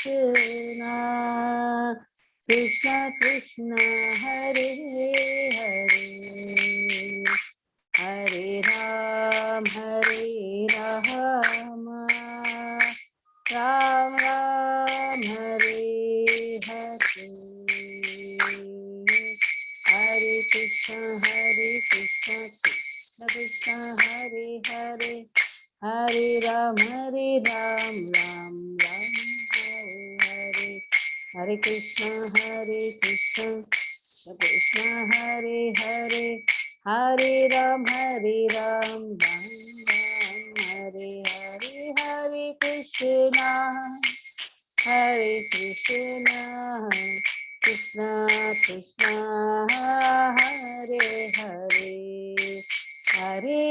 Krishna, Krishna Krishna Hare Hare, Hare Ram Hare Rama, Ram Ram Hare Hare, Hare Krishna Krishna Krishna Hare Hare, Hare Ram Ram Ram Hare Hare, Hare Krishna Krishna Krishna Hare Hare, Hare Ram Ram Ram Hare Hare, Hare Krishna Krishna Krishna Hare Hare, Hare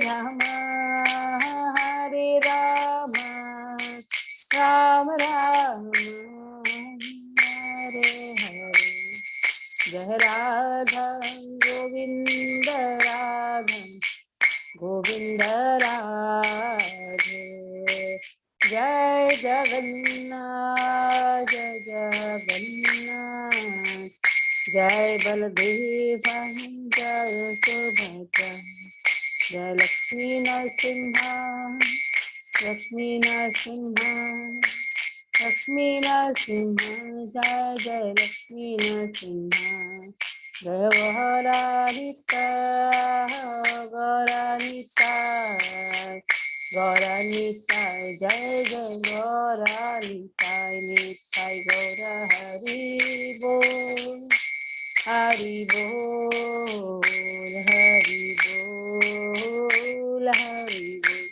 Rama Ram Ram Hare Hare, Jai Radha Govinda Radha Govinda Radhe, Jai Jagannath Jai Jagannath, Jai Baladeva Jai Subhadra, Jai Lakshmi Narasimha Lakshmi Narasimha Lakshmi Narasimha, Jai Jai Lakshmi Narasimha, Jai Gauranita Gauranita Gauranita, Jai Jai Gauranita Nita Gaura, Hari Bol Hari Bol Hari Bol Hari Bol,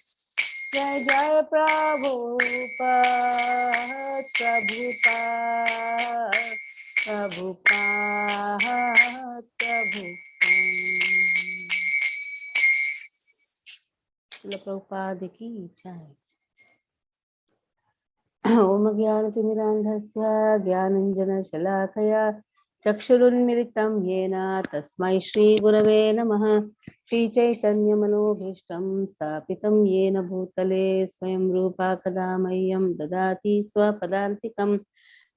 Jai Jai Prabhupada Prabhupada Prabhupada Prabhupada, Prabhupada की जय। ओम ज्ञानतिमिरान्धस्य ज्ञानञ्जनशलाकया चक्षुरुन्मिलितं येन तस्मै श्रीगुरवे नमः। श्रीचैतन्यमनोभीष्टं स्थापितं येन भूतले स्वयं रूपा कदा मह्यं ददाति स्वपदान्तिकं।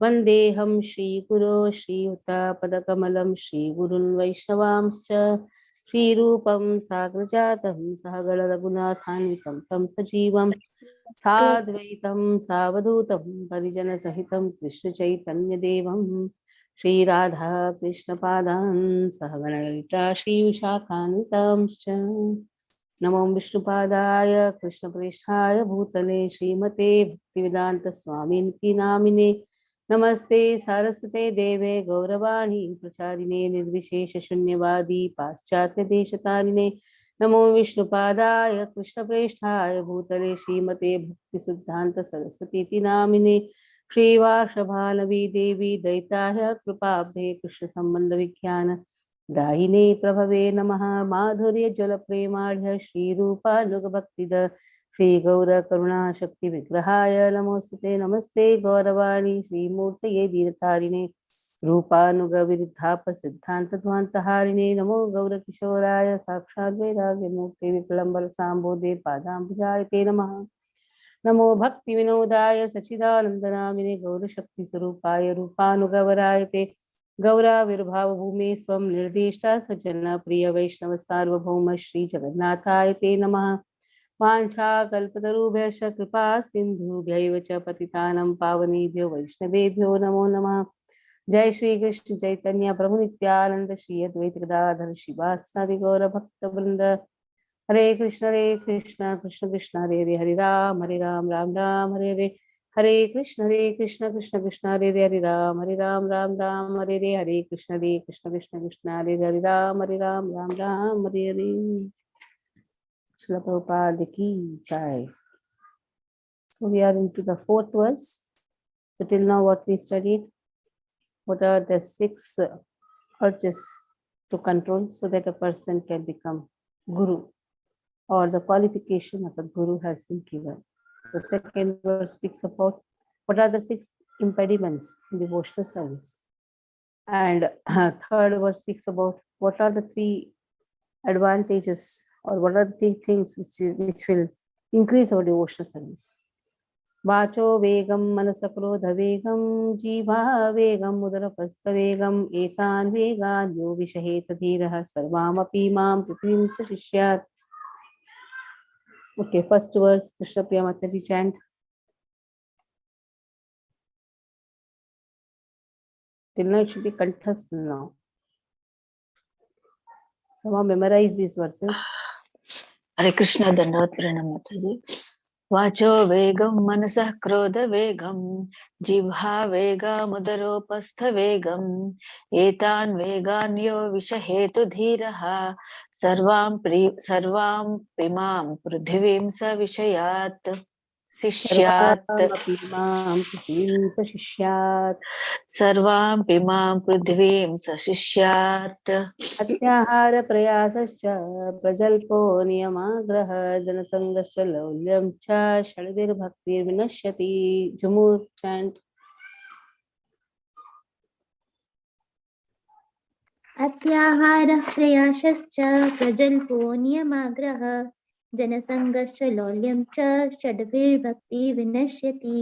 वन्देऽहं श्रीगुरो श्रीयुतापदकमलं श्रीगुरुन् वैष्णवांश्च श्रीरूपं साग्रजातं सहगणरघुनाथान्वितं तं सजीवं साद्वैतं सावधूतं परिजनसहितं कृष्णचैतन्यदेवं श्रीराधा कृष्णपादान् सहगणललिता श्रीविशाखान्वितांश्च। नमो विष्णुपादाय कृष्णप्रेष्ठाय भूतले श्रीमते भक्तिवेदान्तस्वामिनिति नामिने, नमस्ते सारस्वते देवे गौरवाणी प्रचारिणे निर्विशेषशून्यवादी पाश्चात्यदेशतारिणे, नमो विष्णुपादाय कृष्णप्रेष्ठाय भूतले श्रीमते भक्तिसिद्धान्त सरस्वती नामिने, श्रीवार्षभानवी देवी दैताय कृपाब्धे कृष्ण संबंध विज्ञान दायिने प्रभवे नमः। माधुर्य जल प्रेमाढ्य श्रीरूपानुग भक्तिद श्री गौर करुणा शक्ति विग्रहाय नमोस्तुते। नमस्ते गौरवाणी श्रीमूर्तये दीनतारिणे रूपानुग विरुद्धाप सिद्धांत ध्वांतहारिणे, नमो गौर किशोराय साक्षात् वैराग्य मूर्ते विकलंबर सांबोधे पादांबुजायते नमः। नमो भक्ति विनोदाय सच्चिदानंदनामिने गौरशक्ति स्वरूपाय रूपानुगवरायते, गौराविर्भाव भूमि स्वं निर्दिष्टा सज्जन प्रिय वैष्णव सार्वभौम श्री जगन्नाथाय ते नमः। वाञ्छाकल्पतरुभ्यश्च कृपा सिन्धुभ्यैव च पतितानं पावनेभ्यो वैष्णवेभ्यो नमो नमः। जय श्री कृष्ण चैतन्य प्रभु नित्यानंद श्री अद्वैत गदाधर शिवासादि गौर भक्त वृंद। हरे कृष्ण कृष्ण कृष्ण हरे हरे, हरे राम राम राम हरे हरे, हरे कृष्ण कृष्ण कृष्ण हरे हरे राम राम राम हरे हरे, हरे कृष्ण कृष्ण हरे हरे राम राम हरे हरे। श्रील प्रभुपाद की जय। So we are into the fourth verse. So till now what we studied, what are the 6 urges to control so that a person can become guru, or the qualification of a guru has been given. The second verse speaks about what are the 6 impediments in devotional service. And third verse speaks about what are the 3 advantages, or what are the 3 things which will increase our devotional service. वाचो वेगं मनस क्रोध वेगं जीवा वेगं उदरपस्तवेगं एतान् वेगान् यो विषहेत धीरः सर्वामपि मां पृथ्वीं स शिष्यात्. Okay, first verse, Krishna Priya Mataji chant. Till now it should be conthast now. Somehow memorize these verses. Hare Krishna, Dandavat Pranam Mataji. वाचो वेगं मनसः क्रोध वेगं जिह्वा वेगम् उदरोपस्थ वेगम् एतान् वेगान् यो विषहेतु धीरः सर्वां पिमां पृथिवीं स विषयात् शिष्यात्. सर्वामपि मां पृथ्वीं स शिष्यात्. सर्वां पिमां पृथिवीं स शिष्यात्. अत्याहार प्रयासश्च प्रजल्पो नियमाग्रह जनसंगश्च लौल्यं च षड्भिर्भक्तिर्विनश्यति. झुमूर chant. अत्याहारः प्रयासश्च प्रजल्पो नियमाग्रह जनसंगश्च लौल्यं च षड्भिर्भक्ति विनश्यति.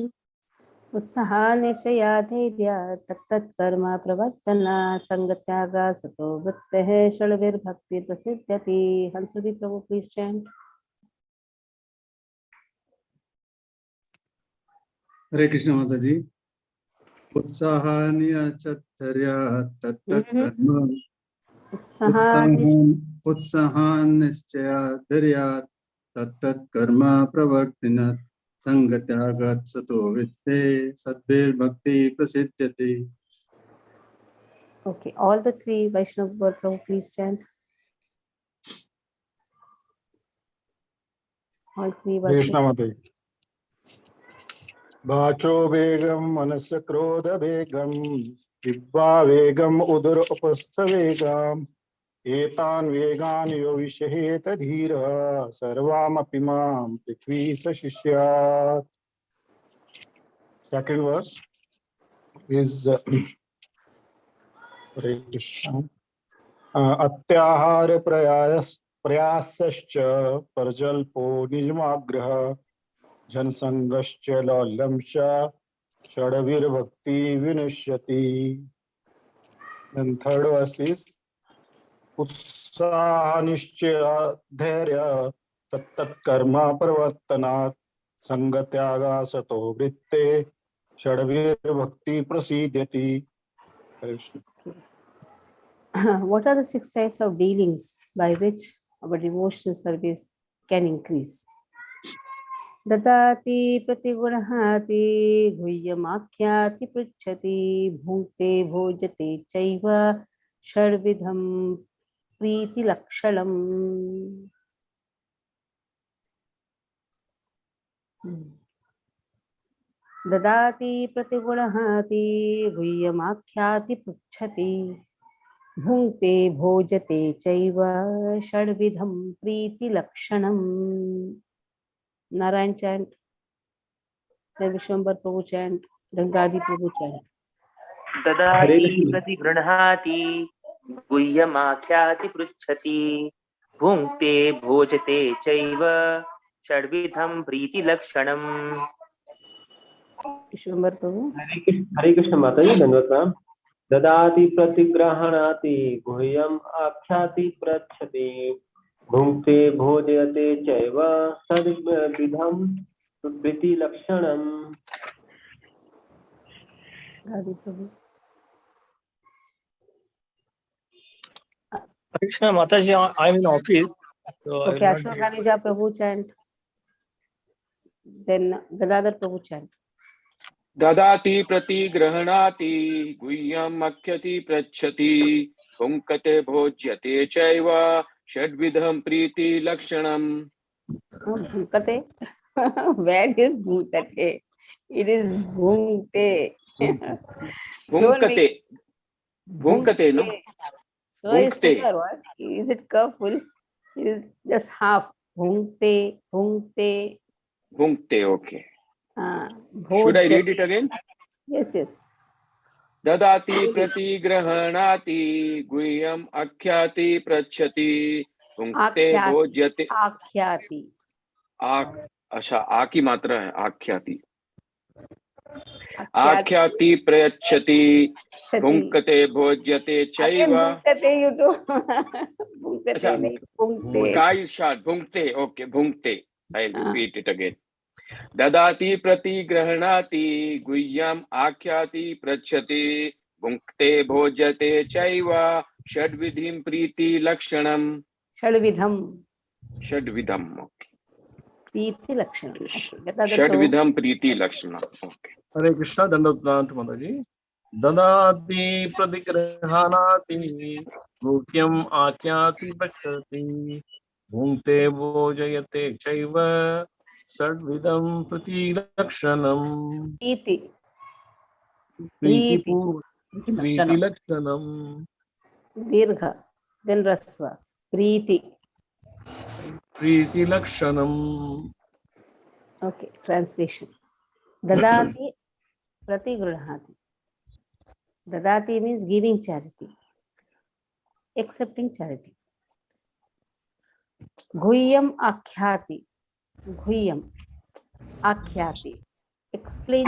उत्साह निश्चया धैर्य तत्तत्कर्म प्रवर्तनात् संगत्यागा सतो वृत्तेः षड्भिर्भक्ति प्रसिद्ध्यति. हंसुरी प्रभु प्लीज चैंट. हरे कृष्ण माता जी. उत्साहान्यचर्या तत्तत्कर्म उत्साहान्निश्चया धैर्या तत्तत्कर्म प्रवर्तिनात् संगत्यागात् सतो वृत्ते सद्भिर्भक्ति प्रसिद्ध्यति. Okay, all the three Vaishnav Prabhu please chant. All three verses. Krishna माता जी. वाचो वेगं मनस क्रोध वेगं जिह्वा वेगम् उदर उपस्थ वेगम् एतान् वेगान् यो विषहेत धीरः सर्वामपि मां पृथ्वी स शिष्यात्. Second verse is अत्याहार प्रयासश्च प्रजल्पो निजमाग्रह जनसंगश्च लौल्यं च षड्भिर्भक्ति विनश्यति. Then third verse is उत्साहनिश्चय धैर्य तत्तत्कर्म प्रवर्तनात् संगत्यागा सतो वृत्ते षड्भिर्भक्ति प्रसीद्यति. What are the 6 types of dealings by which our devotional service can increase? ददाति प्रतिगुणहाति गुह्यमाख्याति पृच्छति भुङ्क्ते भोजते चैव षड्विधं प्रीतिलक्षणम्. ददाति प्रतिगुणहाति गुह्यमाख्याति पृच्छति भुङ्क्ते भोजते चैव षड्विधं प्रीतिलक्षणम्. Narayan chant, then Vishwambar Prabhu chant, then Gadi Prabhu chant. ददाति प्रतिगृह्णाति गुह्यमाख्याति पृच्छति भुङ्क्ते भोजते चैव षड्विधं प्रीतिलक्षणम्. Vishwambar Prabhu. हरे कृष्ण माता जी. धन्यवाद मैम. ददाति प्रतिगृह्णाति गुह्यम आख्याति पृच्छति भुङ्क्ते भोजयते चैव षड्विधं प्रीतिलक्षणम्. Gadi Prabhu. Krishna Mataji, I am in office. So Okay, Ashok Ganija Prabhu chant. Then Gadadhar Prabhu chant. ददाति प्रतिगृह्णाति गुह्यम् आख्याति पृच्छति भुङ्क्ते भोज्यते चैव षड्विधं प्रीतिलक्षणम्. Bhunkate. Where is Bhunkate? It is Bhunkte. Bhunkate. Bhunkate, no? So is super, what? Is it careful? It is just half. Bhunkte, Bhunkte. Bhunkte, okay. Should I read it again? Yes, yes. ददाति प्रतिगृह्णाति गुह्यम् आख्याति पृच्छति भुङ्क्ते भोज्यते. आख्याति. अच्छा, आ की मात्रा है आख्याति. आख्याति प्रयच्छति भुंक्ते भोज्यते Again, चैव bhunkate you do. Bhunkate अच्छा nahi, bhunkte. काय शॉर्ट भुंक्ते ओके भुंक्ते आई रिपीट इट अगेन ददाति प्रतिगृह्णाति गुह्यम् आख्याति पृच्छति भुंक्ते भोज्यते चैव षड्विधिं प्रीति लक्षणम् Shadvidham. षड्विधम् okay Preeti Lakshanam. Okay, get that षड्विधं प्रीति लक्षणम् ओके हरे कृष्ण दंडोत माताजी ददाति प्रतिगृह्णाति गुह्यम् आख्याति पृच्छति भुङ्क्ते भोजयते चैव षड्विधं प्रतिलक्षणम् Preeti. Preeti. प्रीतिलक्षणम् Dirgha. Then Rasva. Preeti. प्रीतिलक्षणम् Okay, translation. Dadati pratigrahati. Dadati means giving charity, accepting charity. Guhyam akhyati. Guhyam akhyati. Explain.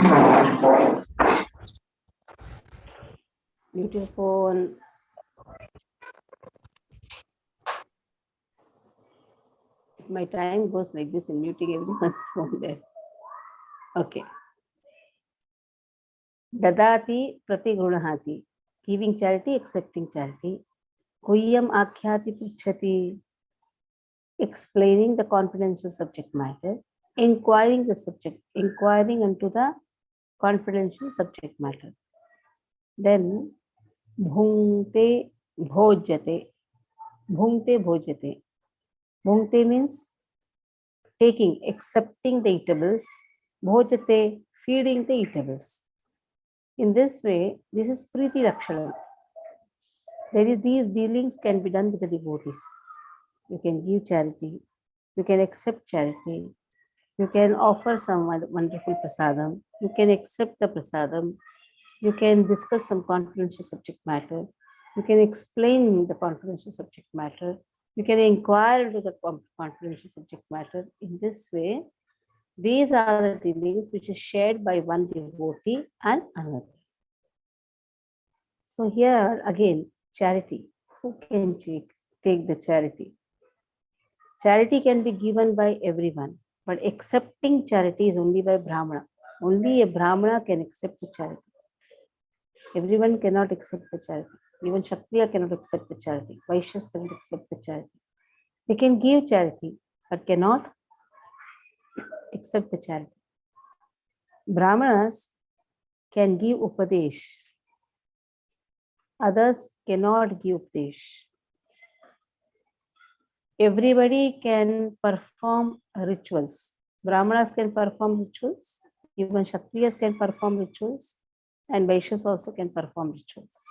Mute your phone. My time goes like this in muting everyone's phone there. Okay. Dadati pratigrahati. Giving charity, accepting charity. Guhyam akhyati pruchhati. Explaining the confidential subject matter. Inquiring into the confidential subject matter. Then bhunkte bhojyate. Bhunkte bhojyate. Bhunkte means taking, accepting the eatables. Bhojate, feeding the eatables. In this way, this is Preeti Lakshanam. These dealings can be done with the devotees. You can give charity, you can accept charity, you can offer some wonderful prasadam, you can accept the prasadam, you can discuss some confidential subject matter, you can explain the confidential subject matter, you can inquire into the confidential subject matter. In this way, these are the dealings which is shared by one devotee and another. So here again, charity. Who can take the charity? Charity can be given by everyone, but accepting charity is only by Brahmana. Only a Brahmana can accept the charity. Everyone cannot accept the charity. Even Kshatriya cannot accept the charity. Vaishyas cannot accept the charity. They can give charity, but cannot accept the charity. Brahmanas can give upadesh. Others cannot give upadesh. Everybody can perform rituals. Brahmanas can perform rituals. Even Kshatriyas can perform rituals. And Vaishyas also can perform rituals.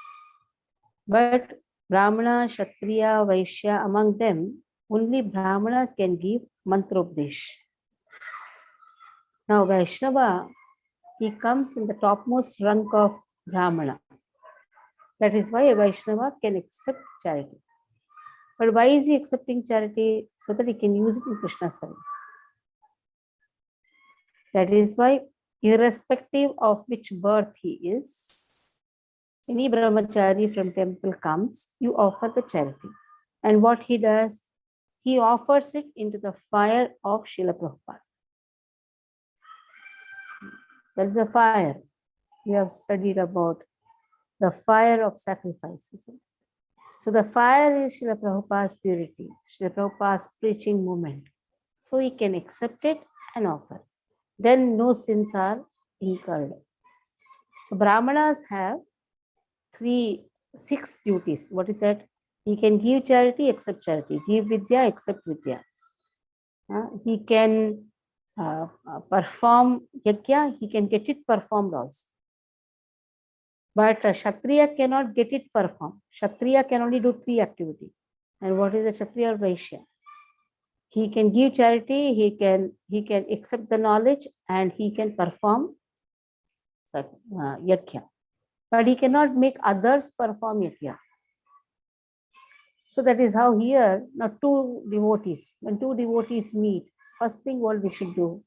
But Brahmana, Kshatriya, Vaishya, among them, only Brahmana can give mantropdesh. Now Vaishnava, he comes in the topmost rank of Brahmana. That is why a Vaishnava can accept charity. But why is he accepting charity? So that he can use it in Krishna's service. That is why, irrespective of which birth he is, any brahmachari from temple comes, you offer the charity. And what he does, he offers it into the fire of Srila Prabhupada. There is a fire. We have studied about the fire of sacrifices. So the fire is Srila Prabhupada's purity, Srila Prabhupada's preaching movement. So he can accept it and offer. Then no sins are incurred. So Brahmanas have 6 duties. What is that? He can give charity, accept charity. Give vidya, accept vidya. He can perform yajna, he can get it performed also. But Kshatriya cannot get it performed. Kshatriya can only do 3 activities. And what is the Kshatriya or Vaishya? He can give charity, he can accept the knowledge, and he can perform yajna. But he cannot make others perform yajna. So that is how here, now 2 devotees, when 2 devotees meet, first thing what they should do,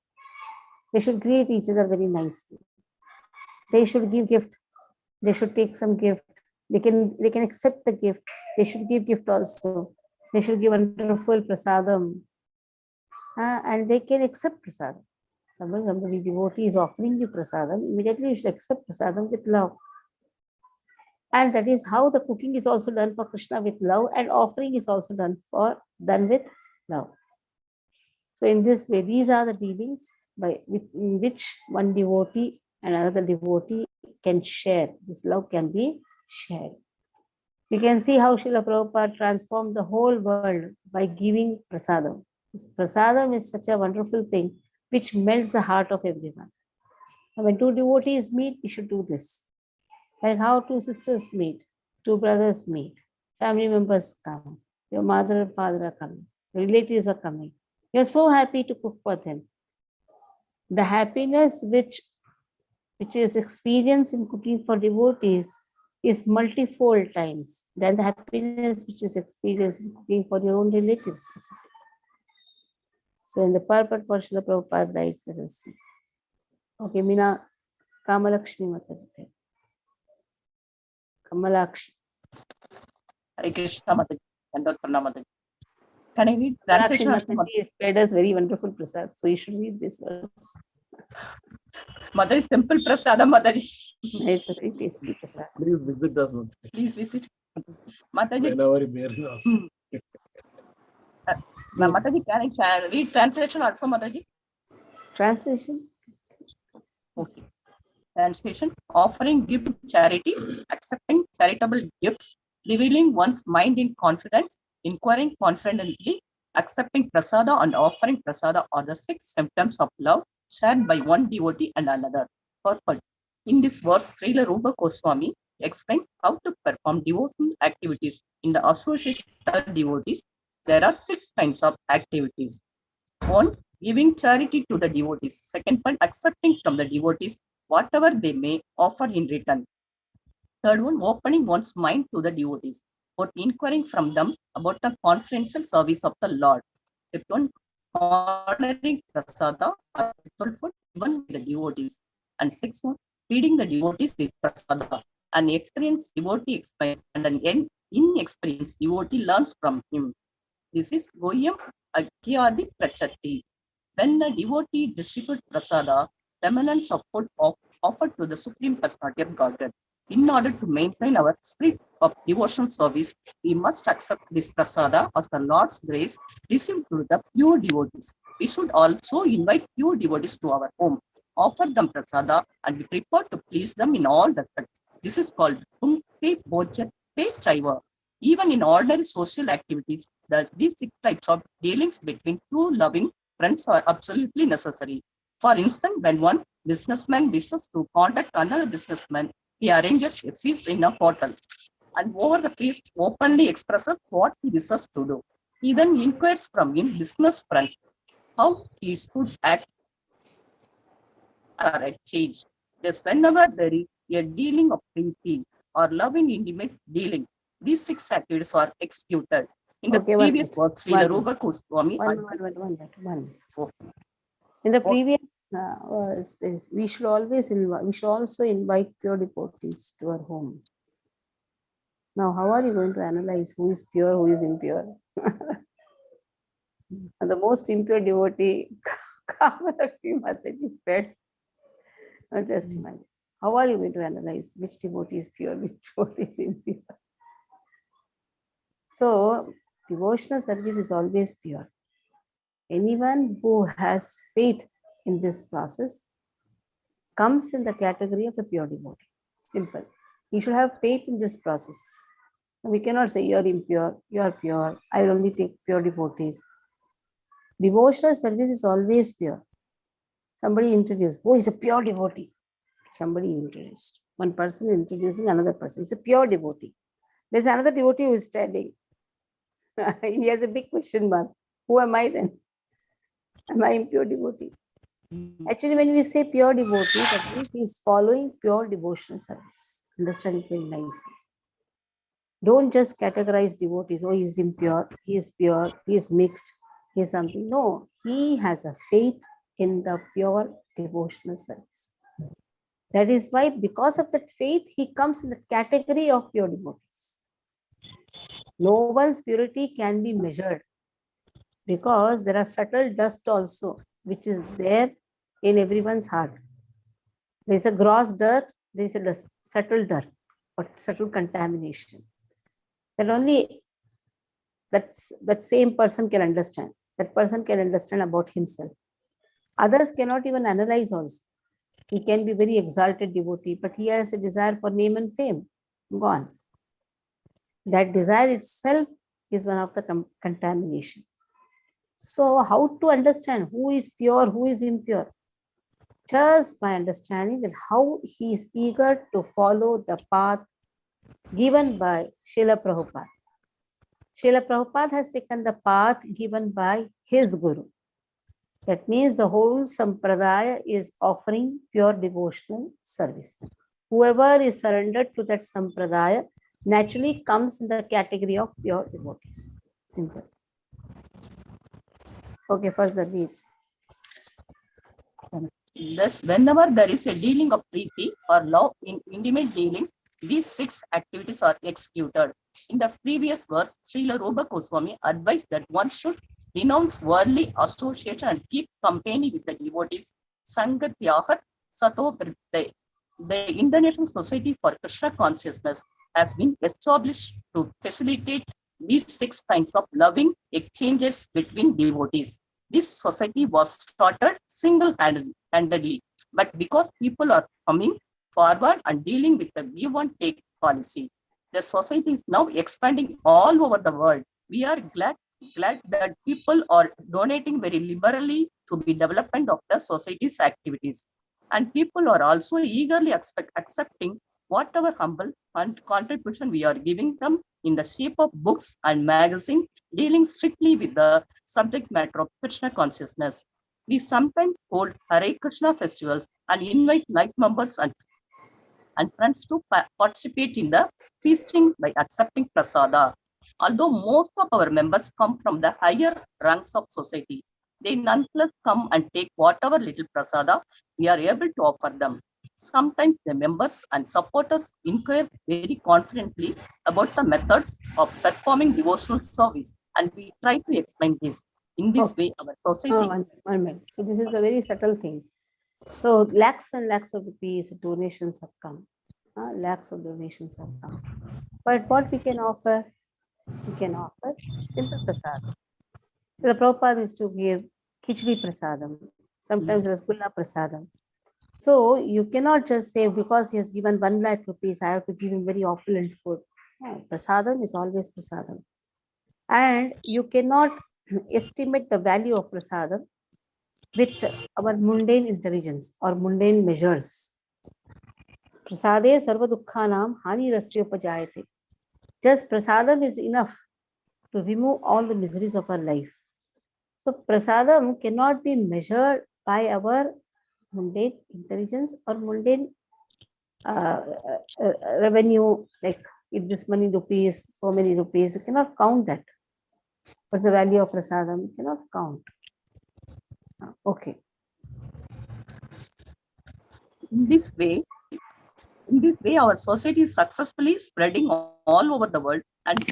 they should greet each other very nicely. They should give gift. They should take some gift. They can accept the gift. They should give gift also. They should give wonderful prasadam. And they can accept prasadam. Somebody devotee is offering you prasadam, immediately you should accept prasadam with love. And that is how the cooking is also done for Krishna, with love, and offering is also done with love. So in this way, these are the dealings in which one devotee and another devotee can share. This love can be shared. We can see how Srila Prabhupada transformed the whole world by giving prasadam. This prasadam is such a wonderful thing which melts the heart of everyone. And when two devotees meet, we should do this. Like how two sisters meet, two brothers meet, family members come, your mother and father are coming, relatives are coming. You're so happy to cook for them. The happiness which is experienced in cooking for devotees is multifold times than the happiness which is experienced in cooking for your own relatives. So in the purport for Srila Prabhupada writes, let us see. Okay, Meena Kamalakshmi Mataji. Kamalakshi. Hare Krishna Mataji. Dandot Pranam Mataji. Can I read Kamalakshi translation? Mataji has paid us very wonderful prasad, so you should read this verse. Mataji, simple prasadam Mataji. It's a very tasty prasad. Please visit us. Mataji. Please visit. Mataji. Whenever you bear us. Mataji, can I read translation also, Mataji? Translation? Okay. Translation: offering gift charity, accepting charitable gifts, revealing one's mind in confidence, inquiring confidently, accepting prasada and offering prasada are the 6 symptoms of love shared by one devotee and another. Purport. In this verse, Srila Rupa Goswami explains how to perform devotional activities in the association of devotees. There are 6 kinds of activities. 1. Giving charity to the devotees. Second one, accepting from the devotees whatever they may offer in return. Third one, opening one's mind to the devotees. Fourth, inquiring from them about the confidential service of the Lord. Fifth one, ordering prasada or ritual food given to the devotees. And sixth one, feeding the devotees with prasada. An experienced devotee explains and an inexperienced devotee learns from him. This is Goyam Agyadi Prachati. When a devotee distributes prasada, remnants of food offered to the Supreme Personality of Godhead. In order to maintain our spirit of devotional service, we must accept this prasada as the Lord's grace received through the pure devotees. We should also invite pure devotees to our home, offer them prasada, and be prepared to please them in all respects. This is called Bhakti Bhojate Chaiva. Even in ordinary social activities, these 6 types of dealings between two loving friends are absolutely necessary. For instance, when one businessman wishes to contact another businessman, he arranges a feast in a hotel, and over the feast openly expresses what he wishes to do. He then inquires from his business friends how he should act or exchange. Thus, whenever there is a dealing of preeti or loving intimate dealing, these 6 activities are executed. In the previous works, Srila Rupa Goswami. In the previous verse, we should also invite pure devotees to our home. Now, how are you going to analyze who is pure, who is impure? And the most impure devotee, Kamalakshmi Mataji fed. Now just imagine. How are you going to analyze which devotee is pure, which devotee is impure? So, devotional service is always pure. Anyone who has faith in this process comes in the category of a pure devotee. Simple. You should have faith in this process. We cannot say you are impure, you are pure, I will only take pure devotees. Devotional service is always pure. Somebody introduced, oh, he's a pure devotee. Somebody introduced. One person introducing another person. He's a pure devotee. There's another devotee who is standing. He has a big question mark. Who am I then? Am I impure devotee? Actually, when we say pure devotee, that means he is following pure devotional service. Understand it very nicely. Don't just categorize devotees. Oh, he is impure, he is pure, he is mixed, he is something. No, he has a faith in the pure devotional service. That is why, because of that faith, he comes in the category of pure devotees. No one's purity can be measured, because there are subtle dust also, which is there in everyone's heart. There is a gross dirt, there is a subtle dirt, or subtle contamination. That only that same person can understand. That person can understand about himself. Others cannot even analyze also. He can be very exalted devotee, but he has a desire for name and fame. Gone. That desire itself is one of the contamination. So how to understand who is pure, who is impure? Just by understanding that how he is eager to follow the path given by Srila Prabhupada. Srila Prabhupada has taken the path given by his Guru. That means the whole Sampradaya is offering pure devotional service. Whoever is surrendered to that Sampradaya naturally comes in the category of pure devotees. Simple. Okay, further read. Thus, whenever there is a dealing of treaty or love in intimate dealings, these 6 activities are executed. In the previous verse, Srila Rupa Goswami advised that one should renounce worldly association and keep company with the devotees. Sangatyahat Sato Vritte. The International Society for Krishna Consciousness has been established to facilitate these 6 kinds of loving exchanges between devotees. This society was started single-handedly, but because people are coming forward and dealing with the give and take policy, the society is now expanding all over the world. We are glad that people are donating very liberally to the development of the society's activities. And people are also eagerly accepting whatever humble contribution we are giving them in the shape of books and magazines dealing strictly with the subject matter of Krishna consciousness. We sometimes hold Hare Krishna festivals and invite like members and friends to participate in the feasting by accepting prasada. Although most of our members come from the higher ranks of society, they nonetheless come and take whatever little prasada we are able to offer them. Sometimes the members and supporters inquire very confidently about the methods of performing devotional service, and we try to explain this. In this way, our society... One minute. So this is a very subtle thing. So lakhs and lakhs of rupees donations have come. Lakhs of donations have come. But what we can offer? We can offer simple prasadam. So the Prabhupada is to give khichdi prasadam, sometimes rasgulla prasadam. So you cannot just say because he has given 1 lakh rupees, I have to give him very opulent food. No, prasadam is always prasadam. And you cannot estimate the value of prasadam with our mundane intelligence or mundane measures. Prasade sarva dukkhanam hani rasyopajayate. Just prasadam is enough to remove all the miseries of our life. So prasadam cannot be measured by our mundane intelligence or mundane revenue, like if this many rupees, so many rupees, you cannot count that. What's the value of prasadam? You cannot count. Okay. In this way, our society is successfully spreading all over the world, and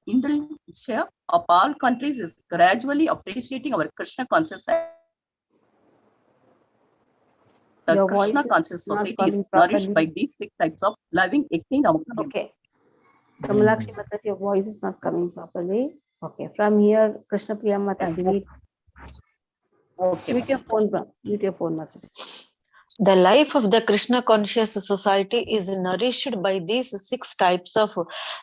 Indonesia of all countries is gradually appreciating our Krishna consciousness. The Krishna conscious society is nourished by these 6 types of loving exchange. Okay. Kamalakshi Mata, your voice is not coming properly. Okay. From here, Krishna Priya Mata, read. Okay. Mute your phone, Mata. The life of the Krishna conscious society is nourished by these 6 types of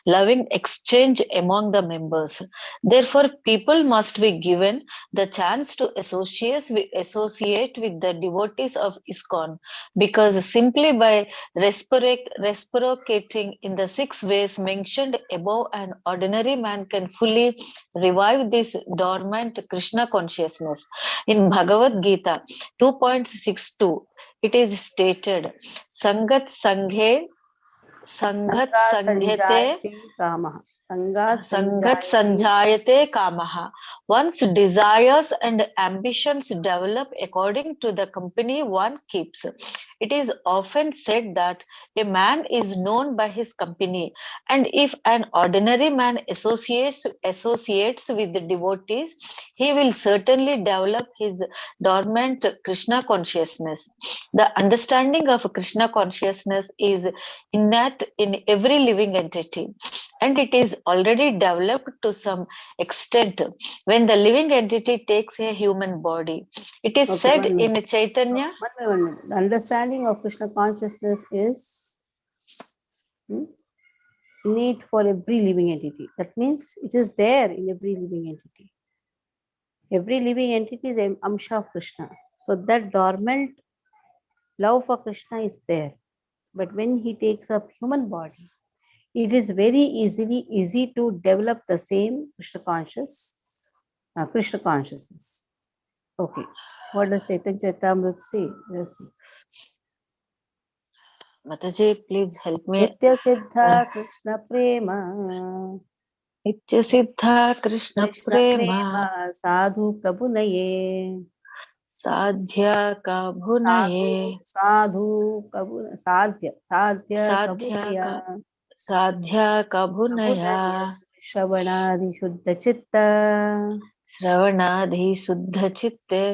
loving exchange among the members. Therefore, people must be given the chance to associate with the devotees of ISKCON, because simply by reciprocating in the 6 ways mentioned above, an ordinary man can fully revive this dormant Krishna consciousness. In Bhagavad Gita 2.62, it is stated, Sangat Sanghete Kamaha. One's desires and ambitions develop according to the company one keeps. It is often said that a man is known by his company, and if an ordinary man associates with the devotees, he will certainly develop his dormant Krishna consciousness. The understanding of Krishna consciousness is innate in every living entity, and it is already developed to some extent when the living entity takes a human body. It is Okay, said 1 minute. in Chaitanya. So, 1 minute. The understanding of Krishna consciousness is innate for every living entity. That means it is there in every living entity. Every living entity is an amsha of Krishna. So that dormant love for Krishna is there. But when he takes up human body, it is very easy to develop the same Krishna consciousness. Okay. What does Chaitanya Charitamrita say? Let's see. Mataji, please help me. Nitya Siddha Krishna Prema. Nitya Siddha Krishna Prema. Sadhu Kabunaye. Sadhya Kabhunaye. Sadhu Kabunaya. Sadhya Kabhunaya. Shravanadi Shuddha Chitta. Shravanadhi Suddha Chitte.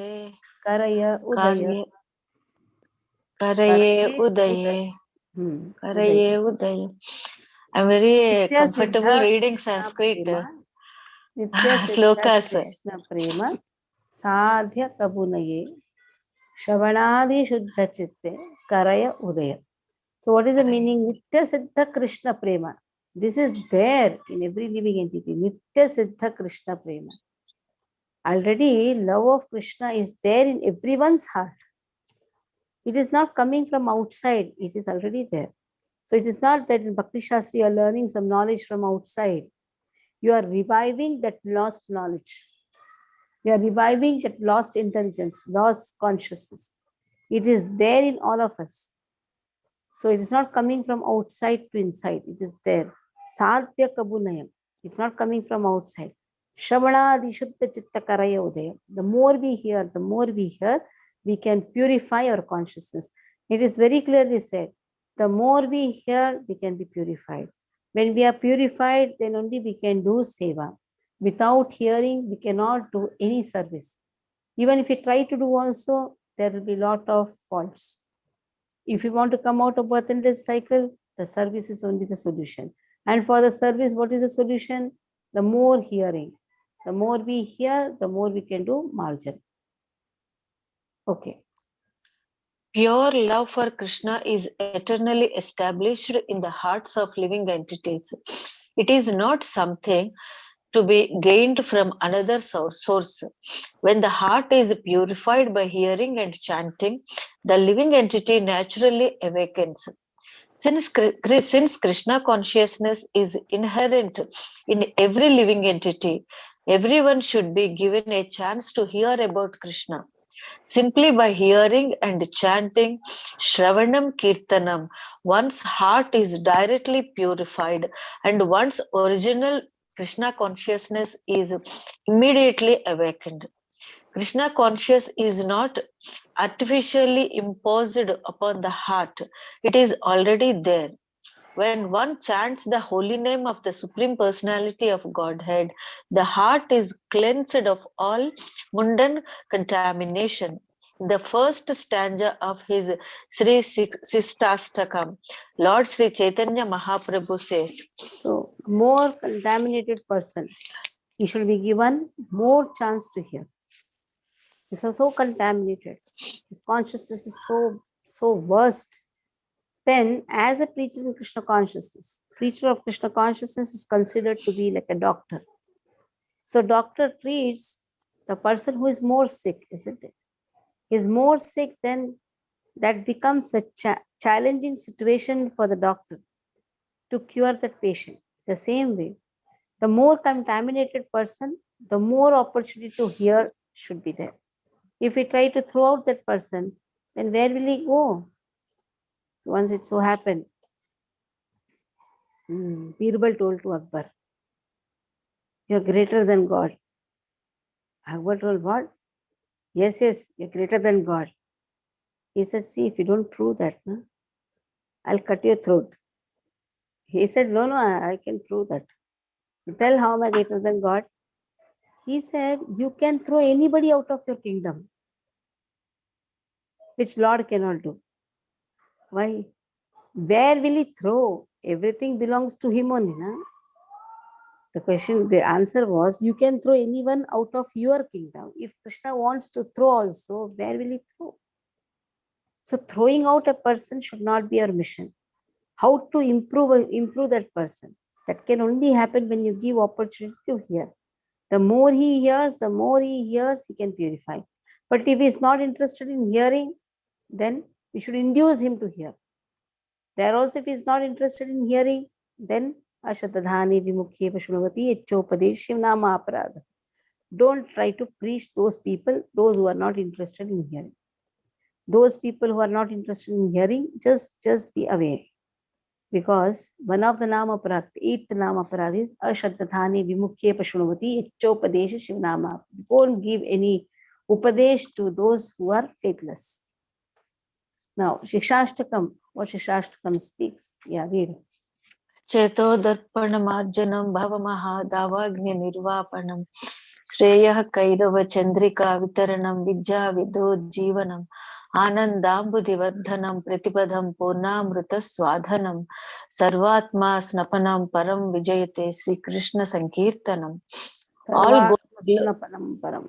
Karaya Udaya. Karaye Udaye. Karaye Udaye. I'm very comfortable reading Sanskrit Nitya Siddha slokas. Krishna Prema. Sadhya Kabunaye. Shravanadi Shuddha Chitte. Karaya Udaya. So what is the meaning? Nitya Siddha Krishna Prema. This is there in every living entity. Nitya Siddha Krishna Prema. Already love of Krishna is there in everyone's heart. It is not coming from outside. It is already there. So it is not that in Bhakti Shastri you are learning some knowledge from outside. You are reviving that lost knowledge. You are reviving that lost intelligence, lost consciousness. It is there in all of us. So it is not coming from outside to inside. It is there. Sadhya Kabunayam. It's not coming from outside. Shravanadi Shuddha Chitta Karaya Udaya. The more we hear, we can purify our consciousness. It is very clearly said. The more we hear, we can be purified. When we are purified, then only we can do seva. Without hearing, we cannot do any service. Even if we try to do also, there will be a lot of faults. If you want to come out of birth and death cycle, the service is only the solution. And for the service, what is the solution? The more hearing. The more we hear, the more we can do marjan. Okay. Pure love for Krishna is eternally established in the hearts of living entities. It is not something to be gained from another source. When the heart is purified by hearing and chanting, the living entity naturally awakens. Since Krishna consciousness is inherent in every living entity, everyone should be given a chance to hear about Krishna. Simply by hearing and chanting Shravanam Kirtanam, one's heart is directly purified and one's original Krishna consciousness is immediately awakened. Krishna consciousness is not artificially imposed upon the heart, it is already there. When one chants the holy name of the Supreme Personality of Godhead, the heart is cleansed of all mundane contamination. In the first stanza of his Sri Sistastakam, Lord Sri Chaitanya Mahaprabhu says, so more contaminated person, he should be given more chance to hear. He's so contaminated. His consciousness is so worst. Then, as a preacher in Krishna consciousness, preacher of Krishna consciousness is considered to be like a doctor. So, doctor treats the person who is more sick, isn't it? He's more sick, then that becomes a challenging situation for the doctor to cure that patient. The same way, the more contaminated person, the more opportunity to hear should be there. If we try to throw out that person, then where will he go? So once it so happened, Birbal told to Akbar, "You're greater than God." Akbar told, "What?" Yes, you're greater than God. He said, see, if you don't prove that, na, I'll cut your throat. He said, no, I can prove that. Tell how am I greater than God? He said, you can throw anybody out of your kingdom, which Lord cannot do. Why? Where will he throw? Everything belongs to him only. Na? The answer was, you can throw anyone out of your kingdom. If Krishna wants to throw also, where will he throw? So throwing out a person should not be our mission. How to improve that person? That can only happen when you give opportunity to hear. The more he hears, he can purify. But if he is not interested in hearing, then we should induce him to hear. There also, if he is not interested in hearing, then Ashadadhani Vimukhi Pashunavati Echopadeshim Nama Aparadha. Don't try to preach those people, those who are not interested in hearing. Those people who are not interested in hearing, just be aware. Because one of the Nama Aparadha, eighth Nama Aparadha is Ashadadhani Vimukhi Pashunavati Echopadesha Shivnama. Don't give any Upadesh to those who are faithless. Now, Shikshashtakam, what Shikshashtakam speaks. Yeah, read. Cheto darpanamarjanam bhavamaha davagnya nirvapanam Shreyah kairava chandrika vitaranam vidya vido jivanam Anandambudivardhanam pratipadham purnamruta swadhanam Sarvatma snapanam param vijayate Sri Krishna Sankirtanam. All Snapanam param.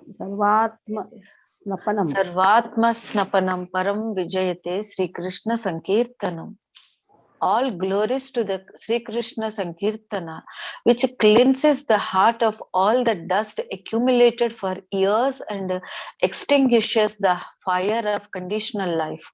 Sarvatma snapanam param vijayate Sri Krishna Sankirtanam. All glories to the Sri Krishna Sankirtana, which cleanses the heart of all the dust accumulated for years and extinguishes the fire of conditional life,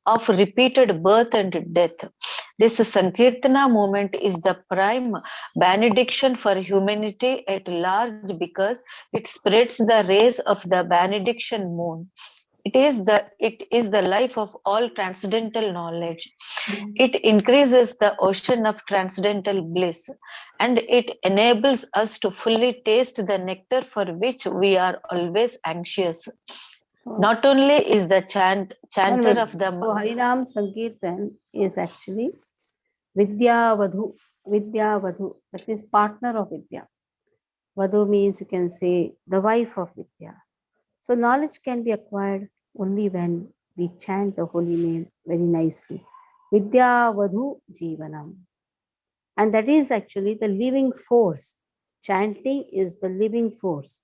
of repeated birth and death. This Sankirtana movement is the prime benediction for humanity at large because it spreads the rays of the benediction moon. It is the life of all transcendental knowledge. It increases the ocean of transcendental bliss, and it enables us to fully taste the nectar for which we are always anxious. Not only is the chanter of the... So Harinam Sankirtan is actually Vidya Vadhu. That means partner of Vidya. Vadhu means you can say the wife of Vidya. So knowledge can be acquired only when we chant the holy name very nicely. Vidya Vadhu Jivanam. And that is actually the living force. Chanting is the living force.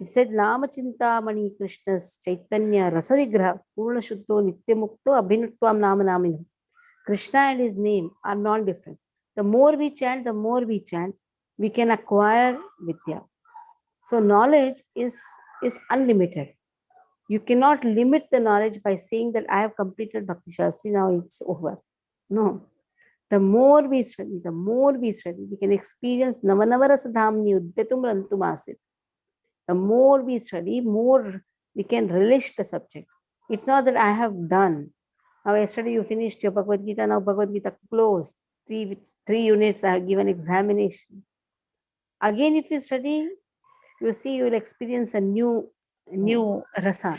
It said, Nama Chintamani Krishna's Chaitanya Rasavigraha Purna Shuddho Nityamukto Abhinutvam Nama Naminu. Krishna and his name are non-different. The more we chant, we can acquire Vidya. So knowledge is unlimited. You cannot limit the knowledge by saying that I have completed Bhakti Shastri, now it's over. No. The more we study, we can experience Navanavara Sadhamni Udyatum Rantum Asit. The more we study, more we can relish the subject. It's not that I have done. Now yesterday you finished your Bhagavad Gita, now Bhagavad Gita closed. 3 units I have given examination. Again, if you study, you see you will experience a new rasa.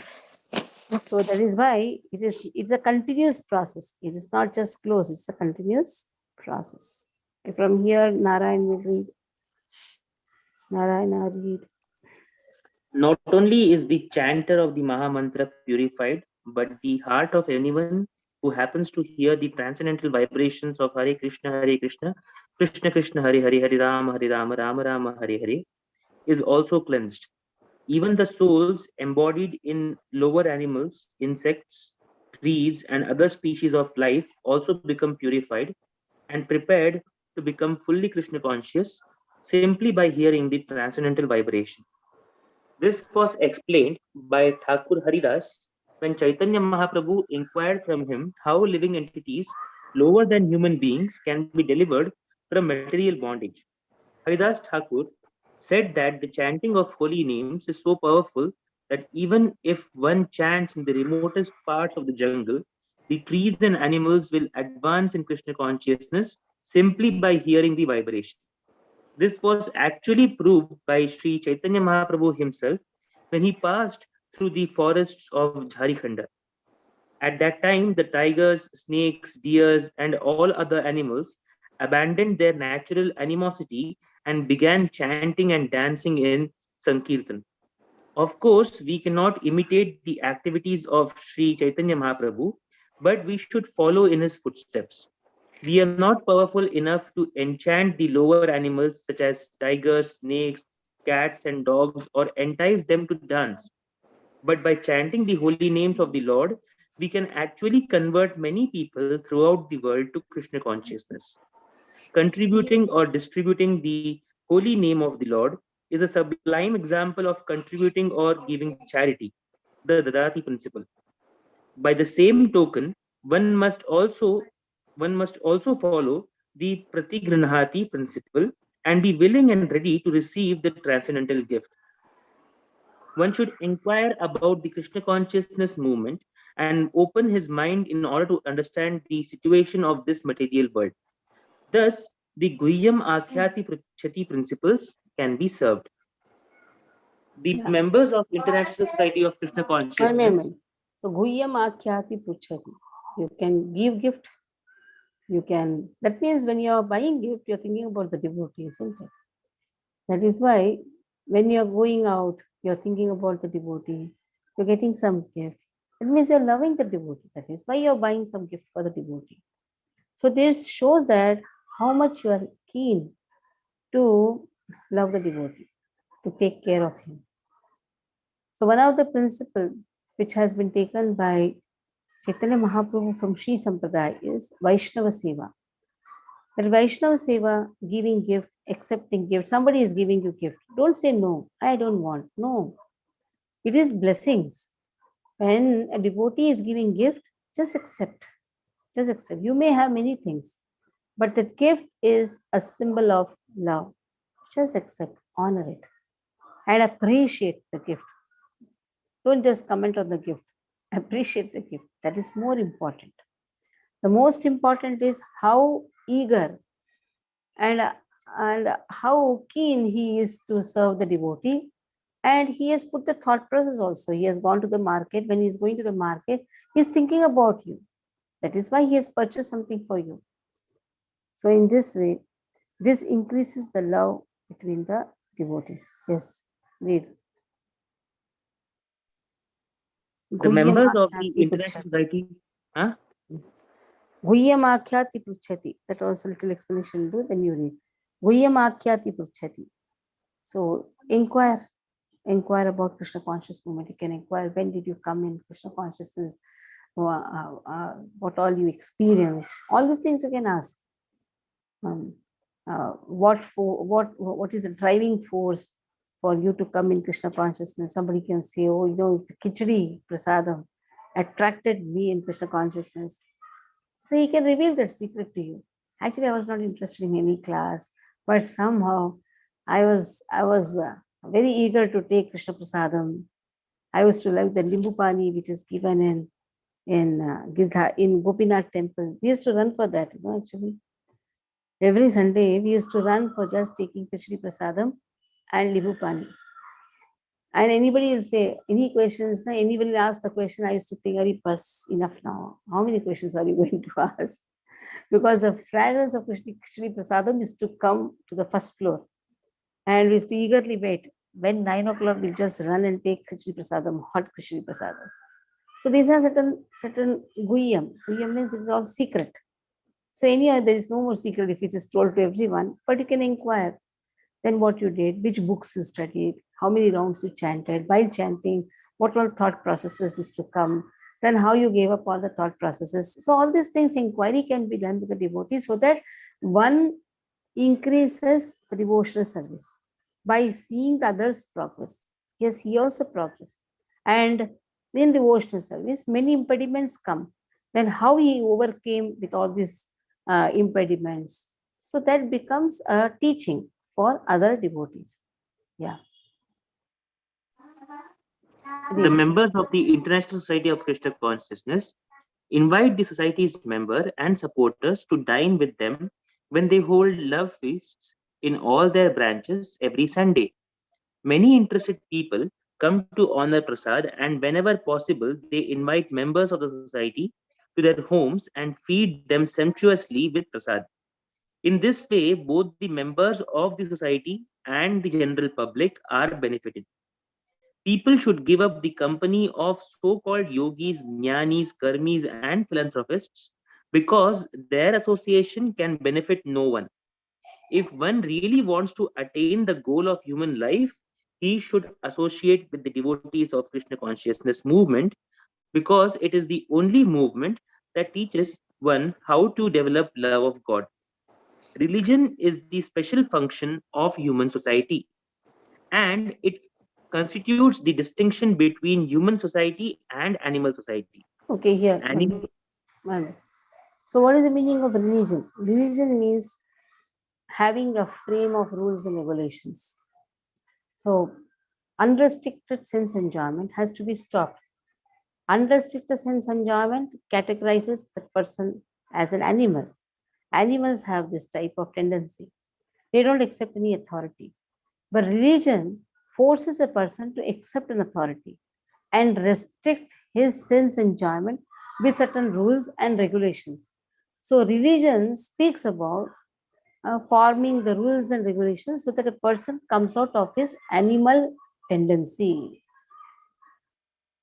So that is why it's a continuous process. It is not just closed, it's a continuous process. From here, Narayan will read. Narayana read. Not only is the chanter of the Maha Mantra purified, but the heart of anyone who happens to hear the transcendental vibrations of Hare Krishna, Krishna Krishna, Hare Hare, Hare Rama, Rama Rama, Hare Hare, is also cleansed. Even the souls embodied in lower animals, insects, trees, and other species of life also become purified and prepared to become fully Krishna conscious simply by hearing the transcendental vibration. This was explained by Thakur Haridas when Chaitanya Mahaprabhu inquired from him how living entities lower than human beings can be delivered from material bondage. Haridas Thakur said that the chanting of holy names is so powerful that even if one chants in the remotest parts of the jungle, the trees and animals will advance in Krishna consciousness simply by hearing the vibration. This was actually proved by Sri Chaitanya Mahaprabhu himself when he passed through the forests of Jharikhanda. At that time, the tigers, snakes, deers, and all other animals abandoned their natural animosity and began chanting and dancing in Sankirtan. Of course, we cannot imitate the activities of Sri Chaitanya Mahaprabhu, but we should follow in his footsteps. We are not powerful enough to enchant the lower animals such as tigers, snakes, cats, and dogs or entice them to dance. But by chanting the holy names of the Lord, we can actually convert many people throughout the world to Krishna consciousness. Contributing or distributing the holy name of the Lord is a sublime example of contributing or giving charity, the Dadati principle. By the same token, one must also one must also follow the Pratigranhati principle and be willing and ready to receive the transcendental gift. One should inquire about the Krishna consciousness movement and open his mind in order to understand the situation of this material world. Thus, the Guhyam Akhyati Prachati principles can be served. The Yeah. members of International Society of Krishna One Consciousness. moment. So Guhyam Akhyati Pruchati. You can give gift. You can. That means when you are buying gift, you are thinking about the devotee, isn't it? That is why when you are going out, you are thinking about the devotee. You're getting some gift. That means you're loving the devotee. That is why you're buying some gift for the devotee. So this shows that how much you are keen to love the devotee, to take care of him. So one of the principles which has been taken by Chaitanya Mahaprabhu from Sri Sampradaya is Vaishnava Seva. That Vaishnava Seva, giving gift, accepting gift. Somebody is giving you gift. Don't say no, I don't want. No. It is blessings. When a devotee is giving gift, just accept. Just accept. You may have many things, but the gift is a symbol of love. Just accept, honor it, and appreciate the gift. Don't just comment on the gift. Appreciate the gift. That is more important. The most important is how eager and how keen he is to serve the devotee. And he has put the thought process also. He has gone to the market. When he is going to the market, he is thinking about you. That is why he has purchased something for you. So in this way, this increases the love between the devotees. Yes, read. The members of the International Society. Huh? Guhyamakyati pruchati. That also little explanation do when you read. Guhyamakyati pruchati. So inquire about Krishna conscious movement. You can inquire, when did you come in Krishna consciousness? What all you experienced? All these things you can ask. What is the driving force for you to come in Krishna consciousness? Somebody can say, oh, the Khichdi Prasadam attracted me in Krishna consciousness. So he can reveal that secret to you. Actually, I was not interested in any class, but somehow I was very eager to take Krishna Prasadam. I used to like the Limbu Pani, which is given in Gopinath temple. We used to run for that, actually. Every Sunday, we used to run for just taking Khichdi Prasadam and Limbu Pani. And anybody will say, any questions? Anybody will ask the question, I used to think, Ari, bus, enough now. How many questions are you going to ask? Because the fragrance of Khichdi Prasadam used to come to the first floor. And we used to eagerly wait. When 9 o'clock, we'll just run and take Khichdi Prasadam, hot Khichdi Prasadam. So these are certain Guhyam. Guhyam means it's all secret. So anyhow, there is no more secret if it is told to everyone, but you can inquire. Then what you did, which books you studied, how many rounds you chanted, while chanting, what all thought processes used to come, then how you gave up all the thought processes. So all these things, inquiry can be done with the devotee so that one increases the devotional service by seeing the others progress. Yes, he also progressed. And in devotional service, many impediments come. Then how he overcame with all these impediments. So that becomes a teaching for other devotees. Yeah. The members of the International Society of Krishna Consciousness invite the society's member and supporters to dine with them when they hold love feasts in all their branches every Sunday. Many interested people come to honor prasad, and whenever possible, they invite members of the society to their homes and feed them sumptuously with prasad. In this way, both the members of the society and the general public are benefited. People should give up the company of so-called yogis, jnanis, karmis, and philanthropists because their association can benefit no one. If one really wants to attain the goal of human life, he should associate with the devotees of Krishna consciousness movement because it is the only movement that teaches one how to develop love of God. Religion is the special function of human society, and it constitutes the distinction between human society and animal society. Okay, here. Animal, So what is the meaning of religion? Religion means having a frame of rules and regulations. So unrestricted sense enjoyment has to be stopped. Unrestricted sense enjoyment categorizes the person as an animal. Animals have this type of tendency. They don't accept any authority. But religion forces a person to accept an authority and restrict his sense enjoyment with certain rules and regulations. So religion speaks about forming the rules and regulations so that a person comes out of his animal tendency.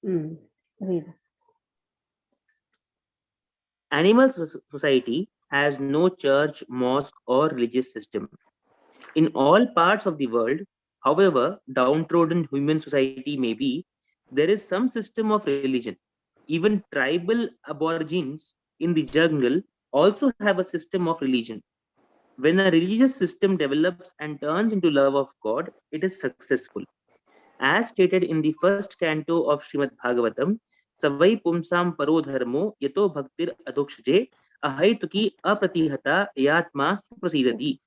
Read. animal society has no church, mosque, or religious system. In all parts of the world, however downtrodden human society may be, there is some system of religion. Even tribal aborigines in the jungle also have a system of religion. When a religious system develops and turns into love of God, it is successful. As stated in the first canto of Srimad Bhagavatam, Savai Pumsam Paro Dharmo Yato Bhaktir Adhokshaje Ahaituki Apratihata Yatma Suprasidati.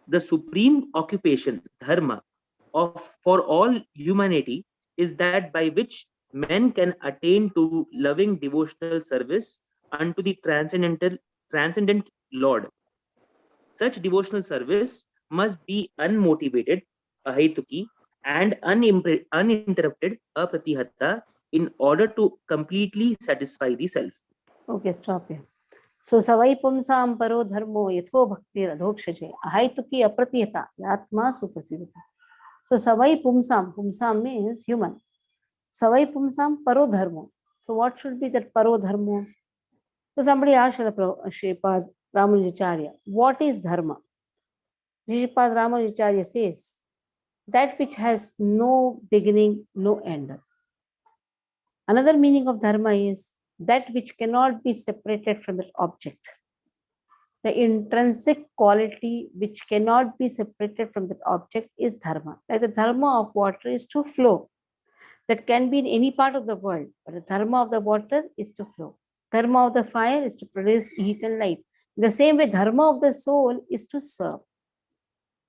The supreme occupation, dharma, of for all humanity is that by which men can attain to loving devotional service unto the transcendent Lord. Such devotional service must be unmotivated, ahaituki, and uninterrupted, apratihata, in order to completely satisfy the self. Okay, stop here. So savai pumsam paro dharmo yatho bhaktir adhokshaje ahaituki apratihata yatma suprasidati. So savai pumsam means human. Savai pumsam paro dharmo. So what should be that paro dharmo? So somebody asked Shripad Ramanujacharya, what is dharma? Shripad Ramanujacharya says, that which has no beginning, no end. Another meaning of dharma is that which cannot be separated from the object. The intrinsic quality which cannot be separated from that object is dharma. Like the dharma of water is to flow. That can be in any part of the world, but the dharma of the water is to flow. Dharma of the fire is to produce heat and light. In the same way, dharma of the soul is to serve.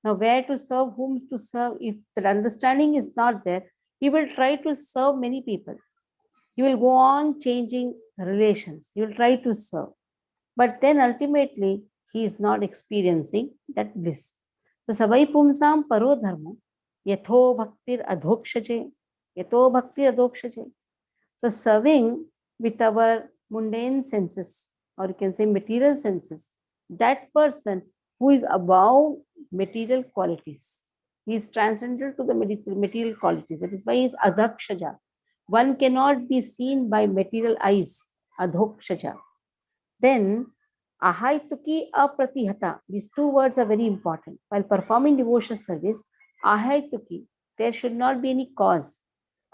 Now, where to serve, whom to serve, if the understanding is not there, he will try to serve many people. He will go on changing relations. He will try to serve. But then ultimately, he is not experiencing that bliss. So, savai pumsam paro dharma, yatho bhaktir adhokshaje, yatho bhaktir adhokshaje. So, serving with our mundane senses, or you can say material senses, that person who is above material qualities, he is transcendental to the material qualities. That is why he is adhokshaja. One cannot be seen by material eyes, adhokshaja. Then, ahaituki apratihata. These two words are very important. While performing devotional service, ahaituki, there should not be any cause.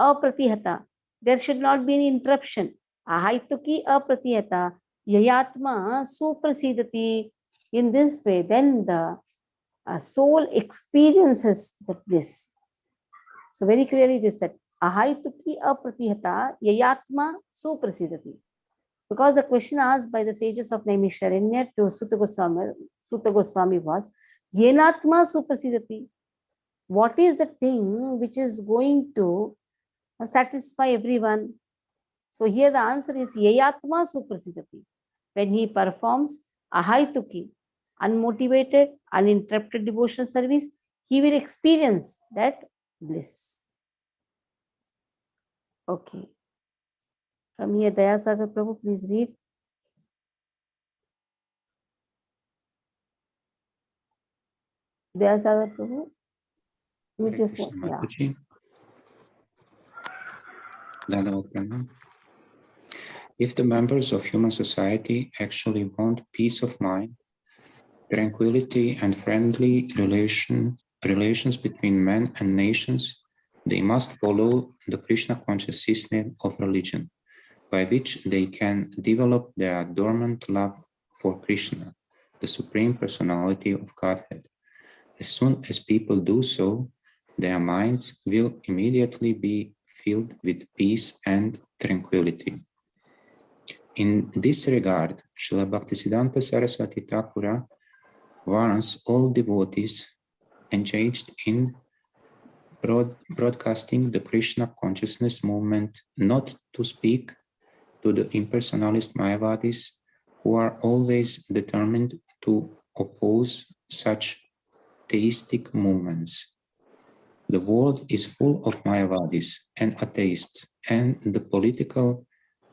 Apratihata, there should not be any interruption. Ahaituki apratihata, yayatma suprasidati. In this way, then the soul experiences the bliss. So very clearly it is that ahaituki apratihata yayatma suprasidati. Because the question asked by the sages of Naimisharanya to Sutta Goswami was, Yenatma suprasidati. What is the thing which is going to satisfy everyone? So here the answer is Yayatma suprasidati. When he performs ahaituki, unmotivated, uninterrupted devotional service, he will experience that bliss. Okay. From here, Dayasagar Prabhu, please read. Dayasagar Prabhu. Mute your phone. Yeah. Mataji. Dandava Pranam. If the members of human society actually want peace of mind, tranquility and friendly relations between men and nations, they must follow the Krishna conscious system of religion, by which they can develop their dormant love for Krishna, the Supreme Personality of Godhead. As soon as people do so, their minds will immediately be filled with peace and tranquility. In this regard, Srila Bhaktisiddhanta Saraswati Thakura warns all devotees engaged in broadcasting the Krishna consciousness movement not to speak to the impersonalist Mayavadis who are always determined to oppose such theistic movements. The world is full of Mayavadis and atheists, and the political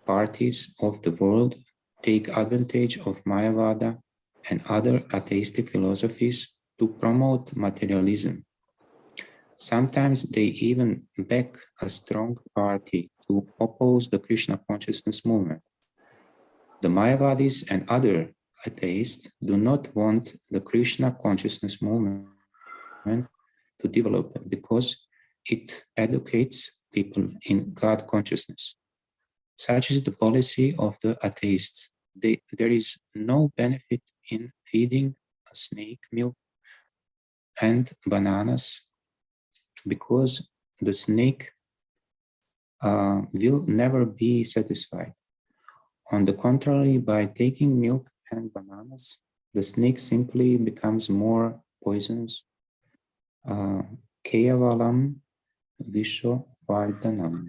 parties of the world take advantage of Mayavada and other atheistic philosophies to promote materialism. Sometimes they even back a strong party to oppose the Krishna consciousness movement. The Mayavadis and other atheists do not want the Krishna consciousness movement to develop because it educates people in God consciousness. Such is the policy of the atheists. There is no benefit in feeding a snake milk and bananas because the snake will never be satisfied. On the contrary, by taking milk and bananas, the snake simply becomes more poisonous. Kevalam Vishavardhanam.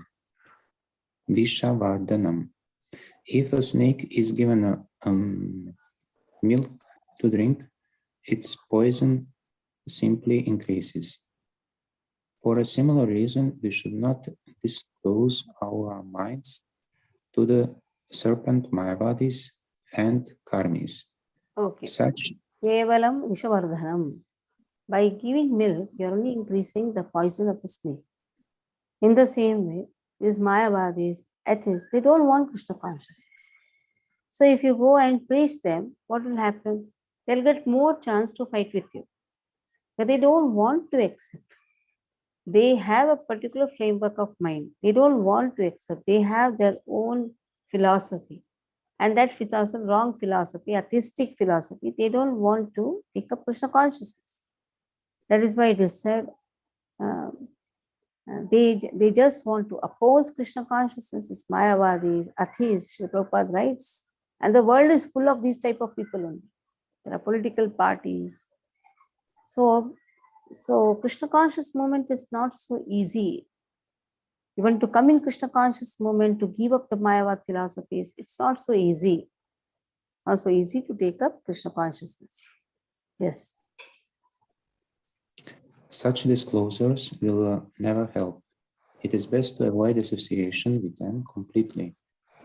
If a snake is given milk to drink, its poison simply increases. For a similar reason, we should not disclose our minds to the serpent Mayavadis and Karmis. Okay. Such Kevalam Vishavardhanam. By giving milk, you are only increasing the poison of the snake. In the same way, these Mayavadis, atheists, they don't want Krishna consciousness. So if you go and preach them, what will happen? They'll get more chance to fight with you. But they don't want to accept. They have a particular framework of mind. They don't want to accept. They have their own philosophy. And that is also wrong philosophy, atheistic philosophy. They don't want to take up Krishna consciousness. That is why it is said, they just want to oppose Krishna consciousness. It's Mayavadis, atheists, Srila Prabhupada writes. And the world is full of these type of people only. There are political parties. So Krishna conscious movement is not so easy. Even to come in Krishna conscious movement, to give up the Mayavad philosophies, it's not so easy. Not so easy to take up Krishna consciousness. Yes. Such disclosures will never help. It is best to avoid association with them completely.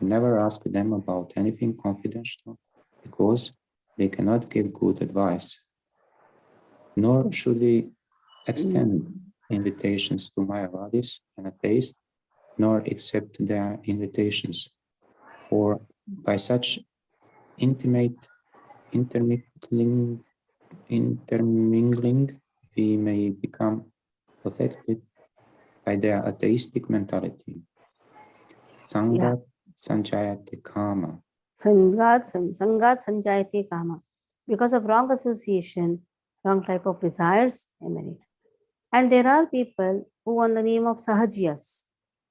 Never ask them about anything confidential because they cannot give good advice. Nor should we extend invitations to Mayavadis and atheists, nor accept their invitations. For by such intermingling, we may become affected by their atheistic mentality. Sangat sanjayate kama. Sangat sanjayate kama. Because of wrong association, wrong type of desires emanate. And there are people who, on the name of Sahajiyas,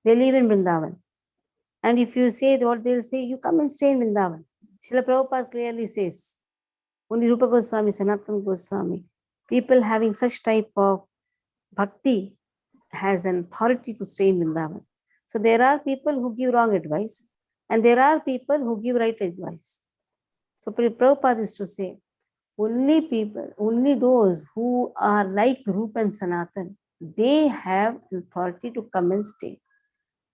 they live in Vrindavan. And if you say what they'll say, you come and stay in Vrindavan. Srila Prabhupada clearly says, only Rupa Goswami, Sanatana Goswami, people having such type of bhakti has an authority to stay in Vrindavan. So there are people who give wrong advice and there are people who give right advice. So Prabhupada is to say, only those who are like Rupa and Sanatan, they have authority to come and stay.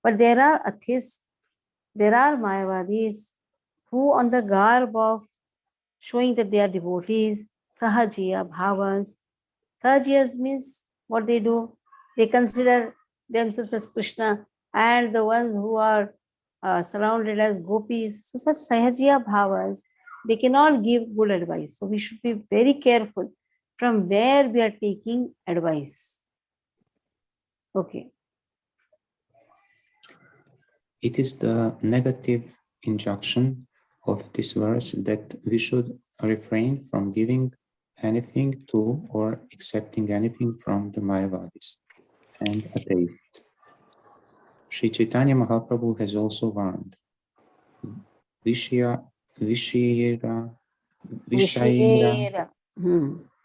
But there are atheists, there are Mayavadis who, on the garb of showing that they are devotees, sahajiya bhavas. Sahajiyas means what they do. They consider themselves as Krishna, and the ones who are surrounded as gopis. So such sahajiya bhavas, they cannot give good advice. So we should be very careful from where we are taking advice. Okay. It is the negative injunction of this verse that we should refrain from giving anything to or accepting anything from the Mayavadis and atheists. Sri Chaitanya Mahaprabhu has also warned Vishira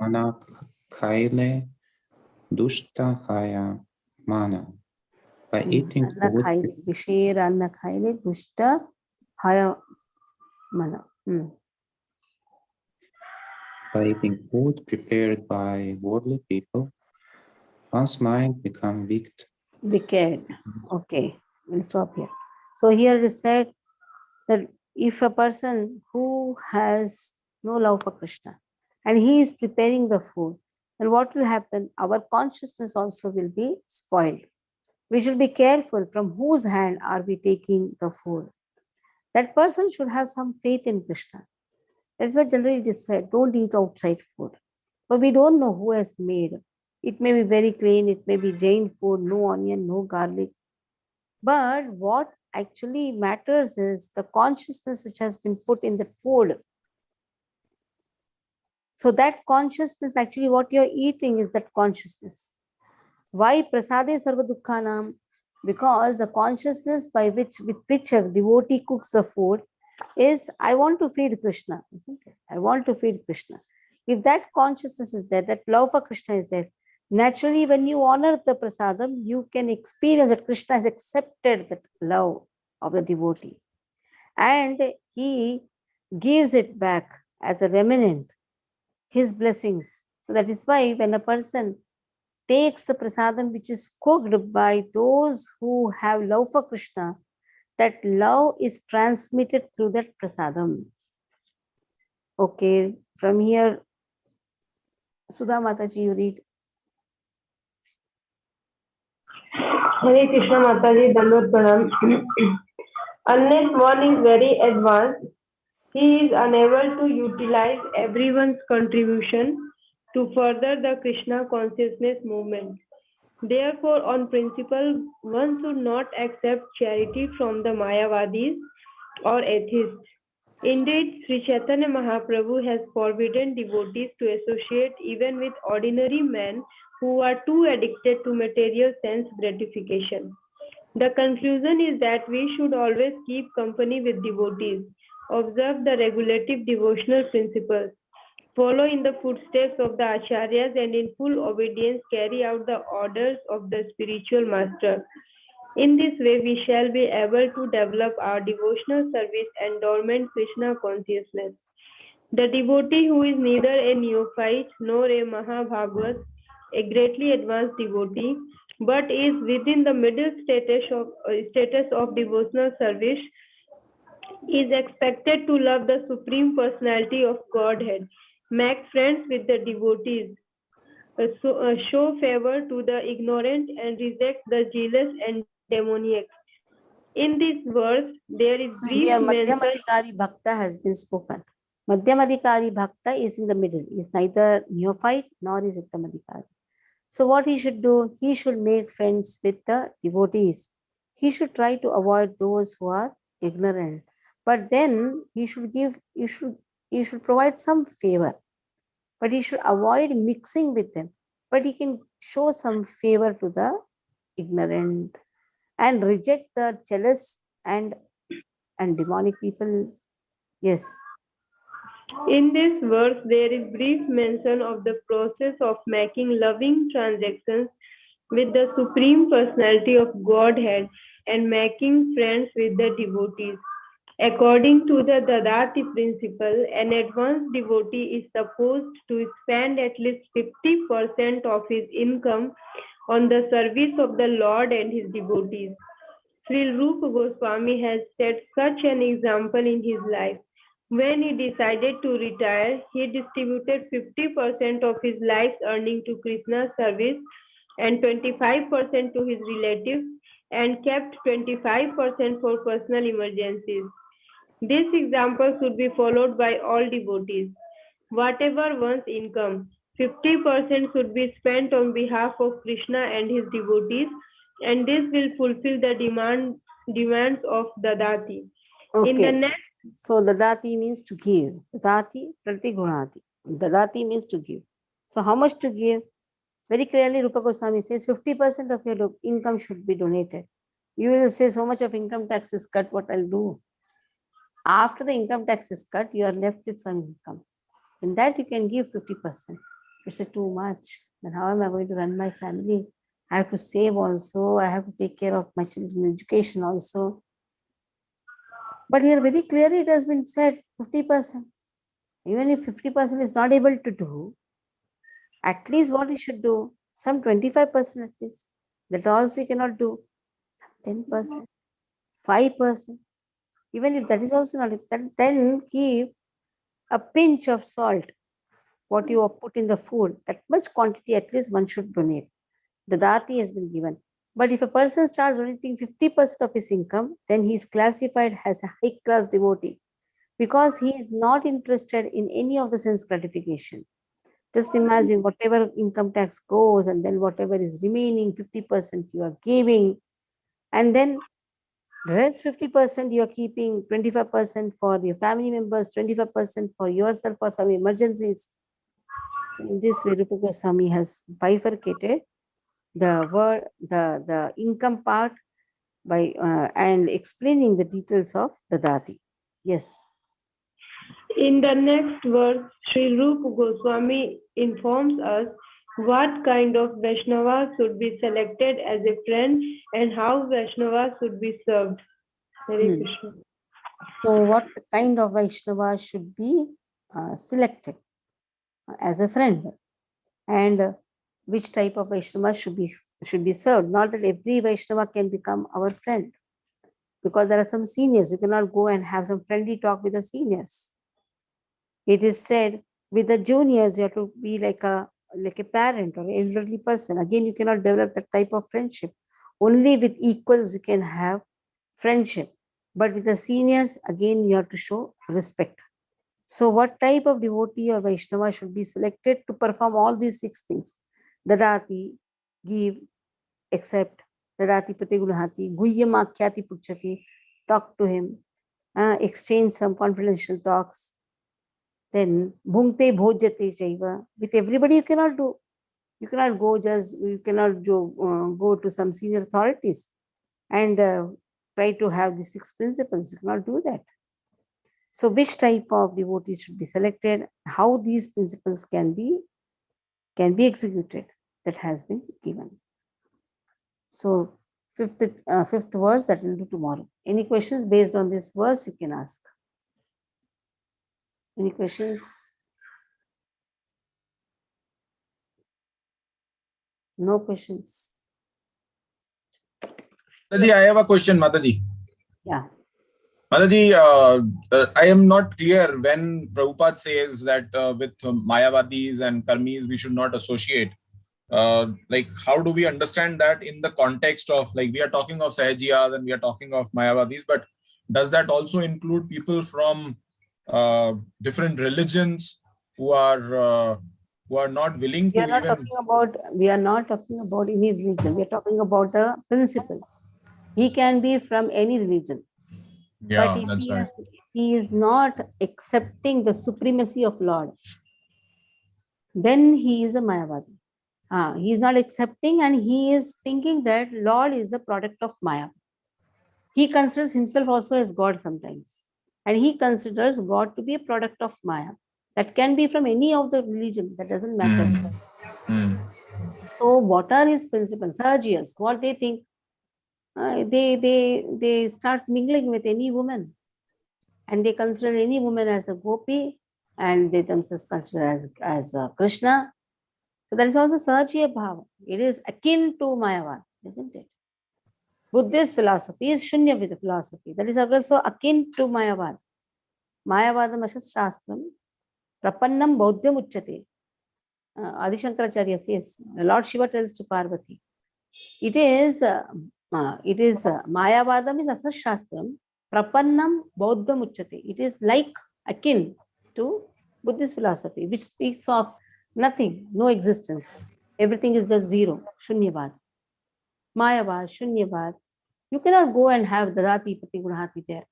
Manakhaile Dushta Haya Mana. By eating food, by eating food prepared by worldly people, one's mind becomes Wicked. Okay, we'll stop here. So here it is said that if a person who has no love for Krishna and he is preparing the food, then what will happen? Our consciousness also will be spoiled. We should be careful from whose hand are we taking the food. That person should have some faith in Krishna. That's why generally it is said, don't eat outside food. But we don't know who has made. It may be very clean, it may be Jain food, no onion, no garlic. But what actually matters is the consciousness which has been put in the food. So that consciousness, actually what you're eating is that consciousness. Why prasade sarva dukkhanam? Because the consciousness with which a devotee cooks the food is, I want to feed Krishna, isn't it? I want to feed Krishna. If that consciousness is there, that love for Krishna is there, naturally when you honor the prasadam, you can experience that Krishna has accepted that love of the devotee. And he gives it back as a remnant, his blessings. So that is why when a person takes the prasadam which is cooked by those who have love for Krishna, that love is transmitted through that prasadam. Okay, from here, Sudha Mataji, you read. Hare Krishna Mataji, Dandot Pranam. Unless one is very advanced, he is unable to utilize everyone's contribution to further the Krishna consciousness movement. Therefore, on principle, one should not accept charity from the Mayavadis or atheists. Indeed, Sri Chaitanya Mahaprabhu has forbidden devotees to associate even with ordinary men who are too addicted to material sense gratification. The conclusion is that we should always keep company with devotees, observe the regulative devotional principles, follow in the footsteps of the acharyas, and in full obedience carry out the orders of the spiritual master. In this way, we shall be able to develop our devotional service and dormant Krishna consciousness. The devotee who is neither a neophyte nor a Mahabhagavat, a greatly advanced devotee, but is within the middle status of devotional service, is expected to love the Supreme Personality of Godhead, make friends with the devotees, show favor to the ignorant, and reject the jealous and demoniac. In this verse, there is So brief here mention. Madhyamadikari Bhakta has been spoken. Madhyamadikari Bhakta is in the middle. He is neither neophyte nor is Uttamadikari. So what he should do, he should make friends with the devotees. He should try to avoid those who are ignorant. But then he should provide some favor. But he should avoid mixing with them. But he can show some favor to the ignorant and reject the jealous and demonic people. Yes. In this verse, there is brief mention of the process of making loving transactions with the Supreme Personality of Godhead and making friends with the devotees. According to the Dadati principle, an advanced devotee is supposed to spend at least 50% of his income on the service of the Lord and his devotees. Sri Rupa Goswami has set such an example in his life. When he decided to retire, he distributed 50% of his life's earning to Krishna's service and 25% to his relatives and kept 25% for personal emergencies. This example should be followed by all devotees. Whatever one's income, 50% should be spent on behalf of Krishna and his devotees, and this will fulfill the demands of Dadati. In the Okay. next, So dadati means to give. Dadati pratigunati. Dadati means to give. So how much to give? Very clearly Rupa Goswami says 50% of your income should be donated. You will say so much of income tax is cut, what I'll do? After the income tax is cut, you are left with some income. In that you can give 50%. It's too much. Then how am I going to run my family? I have to save also. I have to take care of my children's education also. But here very clearly it has been said 50%. Even if 50% is not able to do, at least what you should do, some 25% at least. That also you cannot do. Some 10%, 5%. Even if that is also not, then give a pinch of salt, what you have put in the food, that much quantity at least one should donate. The dati has been given. But if a person starts donating 50% of his income, then he is classified as a high class devotee because he is not interested in any of the sense gratification. Just imagine whatever income tax goes and then whatever is remaining, 50% you are giving, and then the rest 50% you are keeping, 25% for your family members, 25% for yourself for some emergencies. In this way, Rupa Goswami has bifurcated the income part by and explaining the details of the dati. Yes. in the next verse, Sri Rupa Goswami informs us what kind of Vaishnava should be selected as a friend and how Vaishnava should be served. Hare Krishna. So what kind of Vaishnava should be selected as a friend, and which type of Vaishnava should be served? Not that every Vaishnava can become our friend, because there are some seniors. You cannot go and have some friendly talk with the seniors. It is said with the juniors you have to be like a parent or elderly person. Again, you cannot develop that type of friendship. Only with equals you can have friendship. But with the seniors, again, you have to show respect. So what type of devotee or Vaishnava should be selected to perform all these 6 things? Dadati, give, accept. Dadati pratigulhati, guhyam akhyati puchati, talk to him, exchange some confidential talks. Then bhungte bhojyate chaiva. With everybody you cannot do. You cannot go go to some senior authorities and try to have the 6 principles. You cannot do that. So which type of devotees should be selected? How these principles can be executed? That has been given. So fifth verse that we'll do tomorrow. Any questions based on this verse you can ask. Any questions? No questions. Mataji, I have a question, Mataji. Yeah. Mataji, I am not clear when Prabhupada says that with Mayavadis and Karmis we should not associate. Like, how do we understand that in the context of, like, we are talking of Sahajiyas and we are talking of Mayavadis, but does that also include people from different religions who are not willing to We are not talking about any religion. We are talking about the principle. He can be from any religion. Yeah, but if that's right. he is not accepting the supremacy of Lord, then he is a Mayavadi. He is not accepting and he is thinking that Lord is a product of Maya. He considers himself also as God sometimes. And he considers God to be a product of Maya. That can be from any of the religion. That doesn't matter. So what are his principles? Sahajiyas, what they think? They start mingling with any woman. And they consider any woman as a gopi. And they themselves consider as Krishna. So that is also Sahajiya Bhava. It is akin to Mayavad, isn't it? Buddhist philosophy is Shunyavada philosophy. That is also akin to Mayavad. Mayavadam asas shastram prapannam bauddhyam uchyate. Adi Shankaracharya says, Lord Shiva tells to Parvati, it is Mayavadam is asas shastram prapannam bauddhyam uchyate. It is like akin to Buddhist philosophy, which speaks of nothing, no existence. Everything is just zero, Shunyavad. Mayavad, Shunyavad. You cannot go and have Dadati Pratigurahati there.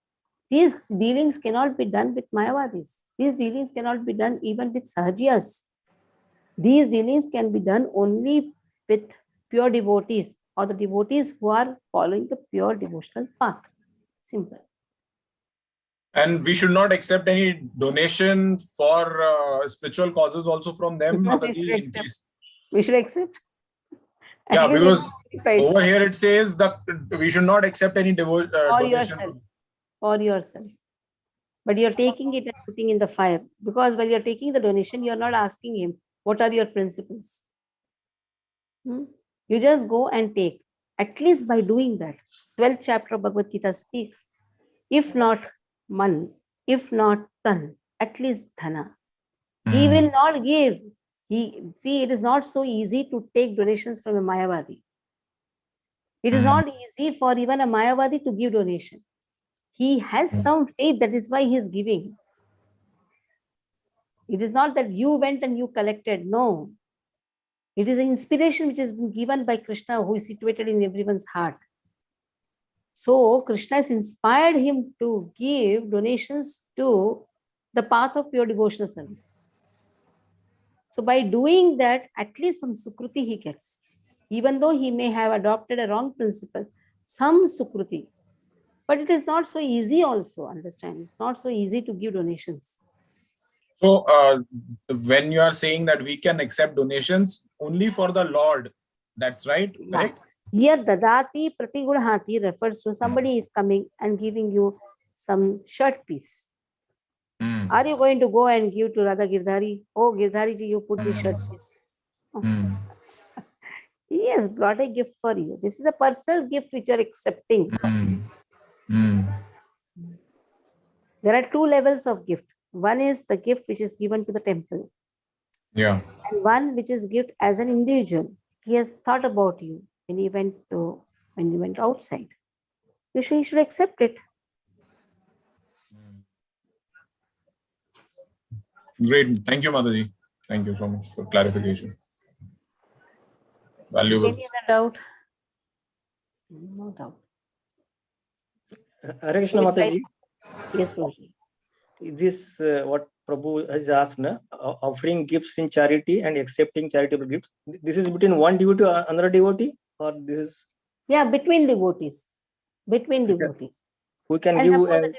These dealings cannot be done with Mayavadis. These dealings cannot be done even with Sahajiyas. These dealings can be done only with pure devotees or the devotees who are following the pure devotional path. Simple. And we should not accept any donation for spiritual causes also from them. We should accept. Yeah, because over here it says that we should not accept any donation. For yourself. But you're taking it and putting in the fire. Because when you're taking the donation, you're not asking him, what are your principles? You just go and take. At least by doing that, 12th chapter of Bhagavad Gita speaks, if not man, if not tan, at least dhana. He will not give. See, it is not so easy to take donations from a Mayavadi. It is not easy for even a Mayavadi to give donation. He has some faith, that is why he is giving. It is not that you went and you collected. No. It is an inspiration which has been given by Krishna, who is situated in everyone's heart. So Krishna has inspired him to give donations to the path of pure devotional service. So by doing that, at least some sukruti he gets. Even though he may have adopted a wrong principle, some sukruti. But it is not so easy also, understand. It's not so easy to give donations. So when you are saying that we can accept donations only for the Lord, that's right, correct? Here, Dadati Pratigurahati refers to somebody is coming and giving you some shirt piece. Are you going to go and give to Radha Girdhari? Oh, Girdhari ji, you put this shirt piece. He has brought a gift for you. This is a personal gift which you are accepting. There are two levels of gift. One is the gift which is given to the temple. Yeah. And one which is gift as an individual. He has thought about you when you went outside. You should accept it. Great. Thank you, Mataji. Thank you so much for clarification. Valuable. Any other doubt? No doubt. Hare Krishna, Mataji. Yes, please. This what Prabhu has asked, offering gifts in charity and accepting charitable gifts. This is between one devotee or another devotee, or this is? Yeah, between devotees. Between devotees. Who can and give?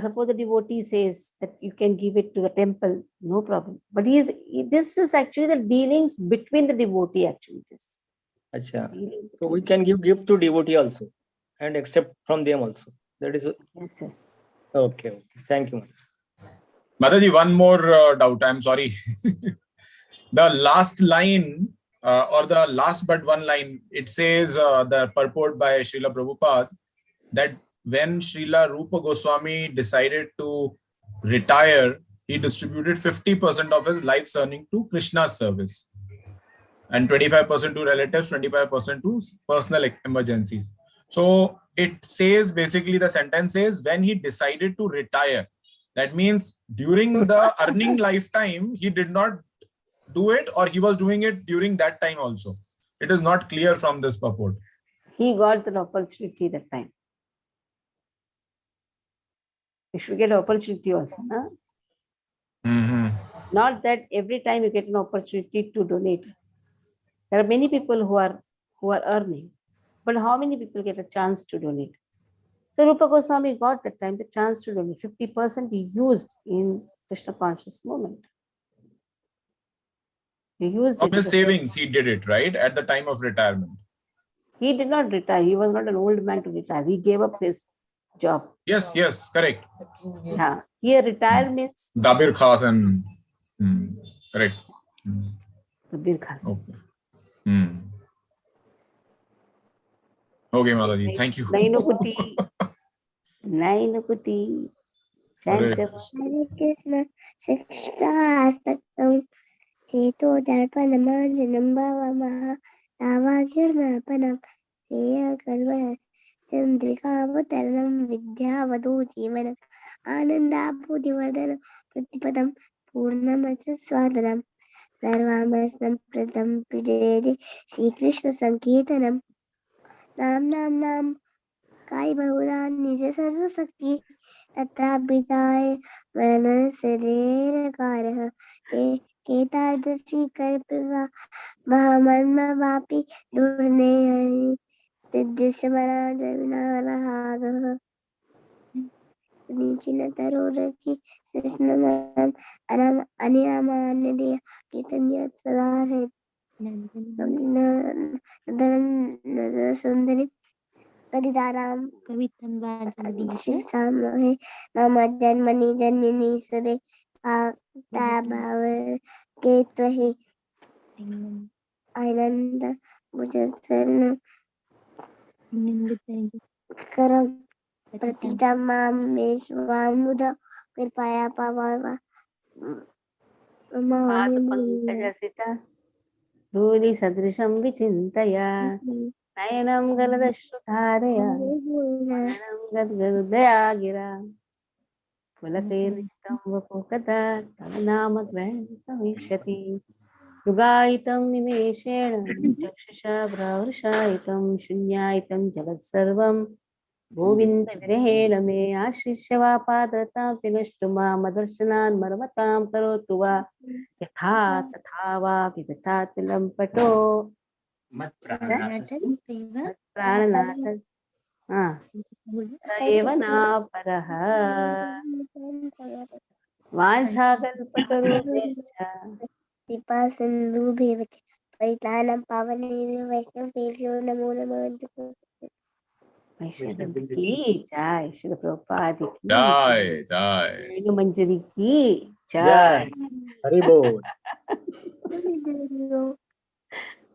Suppose the devotee says that you can give it to the temple, no problem. But this is actually the dealings between the devotee. Actually, this. Achha. So we can give gift to devotee also, and accept from them also. That is. Yes. Okay. Thank you. Mataji, one more doubt. I'm sorry. The last line, or the last but one line, it says the purport by Srila Prabhupada that when Srila Rupa Goswami decided to retire, he distributed 50% of his life's earning to Krishna's service and 25% to relatives, 25% to personal emergencies. So it says, basically the sentence says, when he decided to retire. That means during the earning lifetime, he did not do it, or he was doing it during that time also. It is not clear from this purport. He got an opportunity that time. You should get opportunity also. Not that every time you get an opportunity to donate. There are many people who are earning, but how many people get a chance to donate? So Rupa Goswami got that time the chance to donate. 50% he used in Krishna conscious movement. He used From his savings, he did it, right? At the time of retirement. He did not retire. He was not an old man to retire. He gave up his job. Yes, correct. Yeah. Here retire means Dabir Khas and correct. Dabir Khas. Okay. Okay, Mataji. Thank you. Nainukuti. Nainukuti. Hare Chant Hare Krishna, Shikshastakam, Cheto Darpanamajanam Bhavamaha, Tavagirnapanam, Seya Karva, Chandrikavataranam, Vidyavadu Jivanam, Anandabudivardhanam, Pratipadam, Purnamasa Swadaram, Sarvamasnam Pratam Pijayade, Shri Krishna Sankirtanam, Nam Nam Nam, Kai Bahuran Nija Sarva Sakti, तत्रापिताय मनसरेरकारः ते केतादृशी कल्पवा बहमन्मवापि दुर्नेयः सिद्धिस्मराजविनालहागः नीचिनतरोरखि कृष्णमाम् अनम अनियामान्यदेय कीर्तन्यत् सदा सुन्दरी कविताराम कवितन्वाजनदीशे मम जन्मनि जन्मिनि सुरे भाव के त्वहि आनंद मुझसरण करम प्रतिष्ठा माम मे स्वामुद कृपया पावा पादपङ्कजसिता धूलिसदृशं विचिन्तय नयनं गलदश्रुधारया मननं गद्गदया गिरा पुलकैर्निशितं वपु कदा तव नाम ग्रहणमिष्यति युगायितं निमेषेण चक्षुषा भ्रावृषायितं शून्यायितं जगत्सर्वं गोविन्दविरहेण मे आशिष्य वा पादतां विनष्टु मामदर्शनान् मर्मतां करोतु वा यथा तथा वा विदधातु लम्पटो मत्प्राणनाथ स एव नापरः वाञ्छाकल्पतरुभ्यश्च कृपा सिन्धुभ्येव च पतितानां पावनेभ्यो वैष्णवेभ्यो नमो नमः। वैष्णव की जय, श्री प्रभुपाद की Jai, Jai. वेणु मंजरी की जय जय। हरि बोल।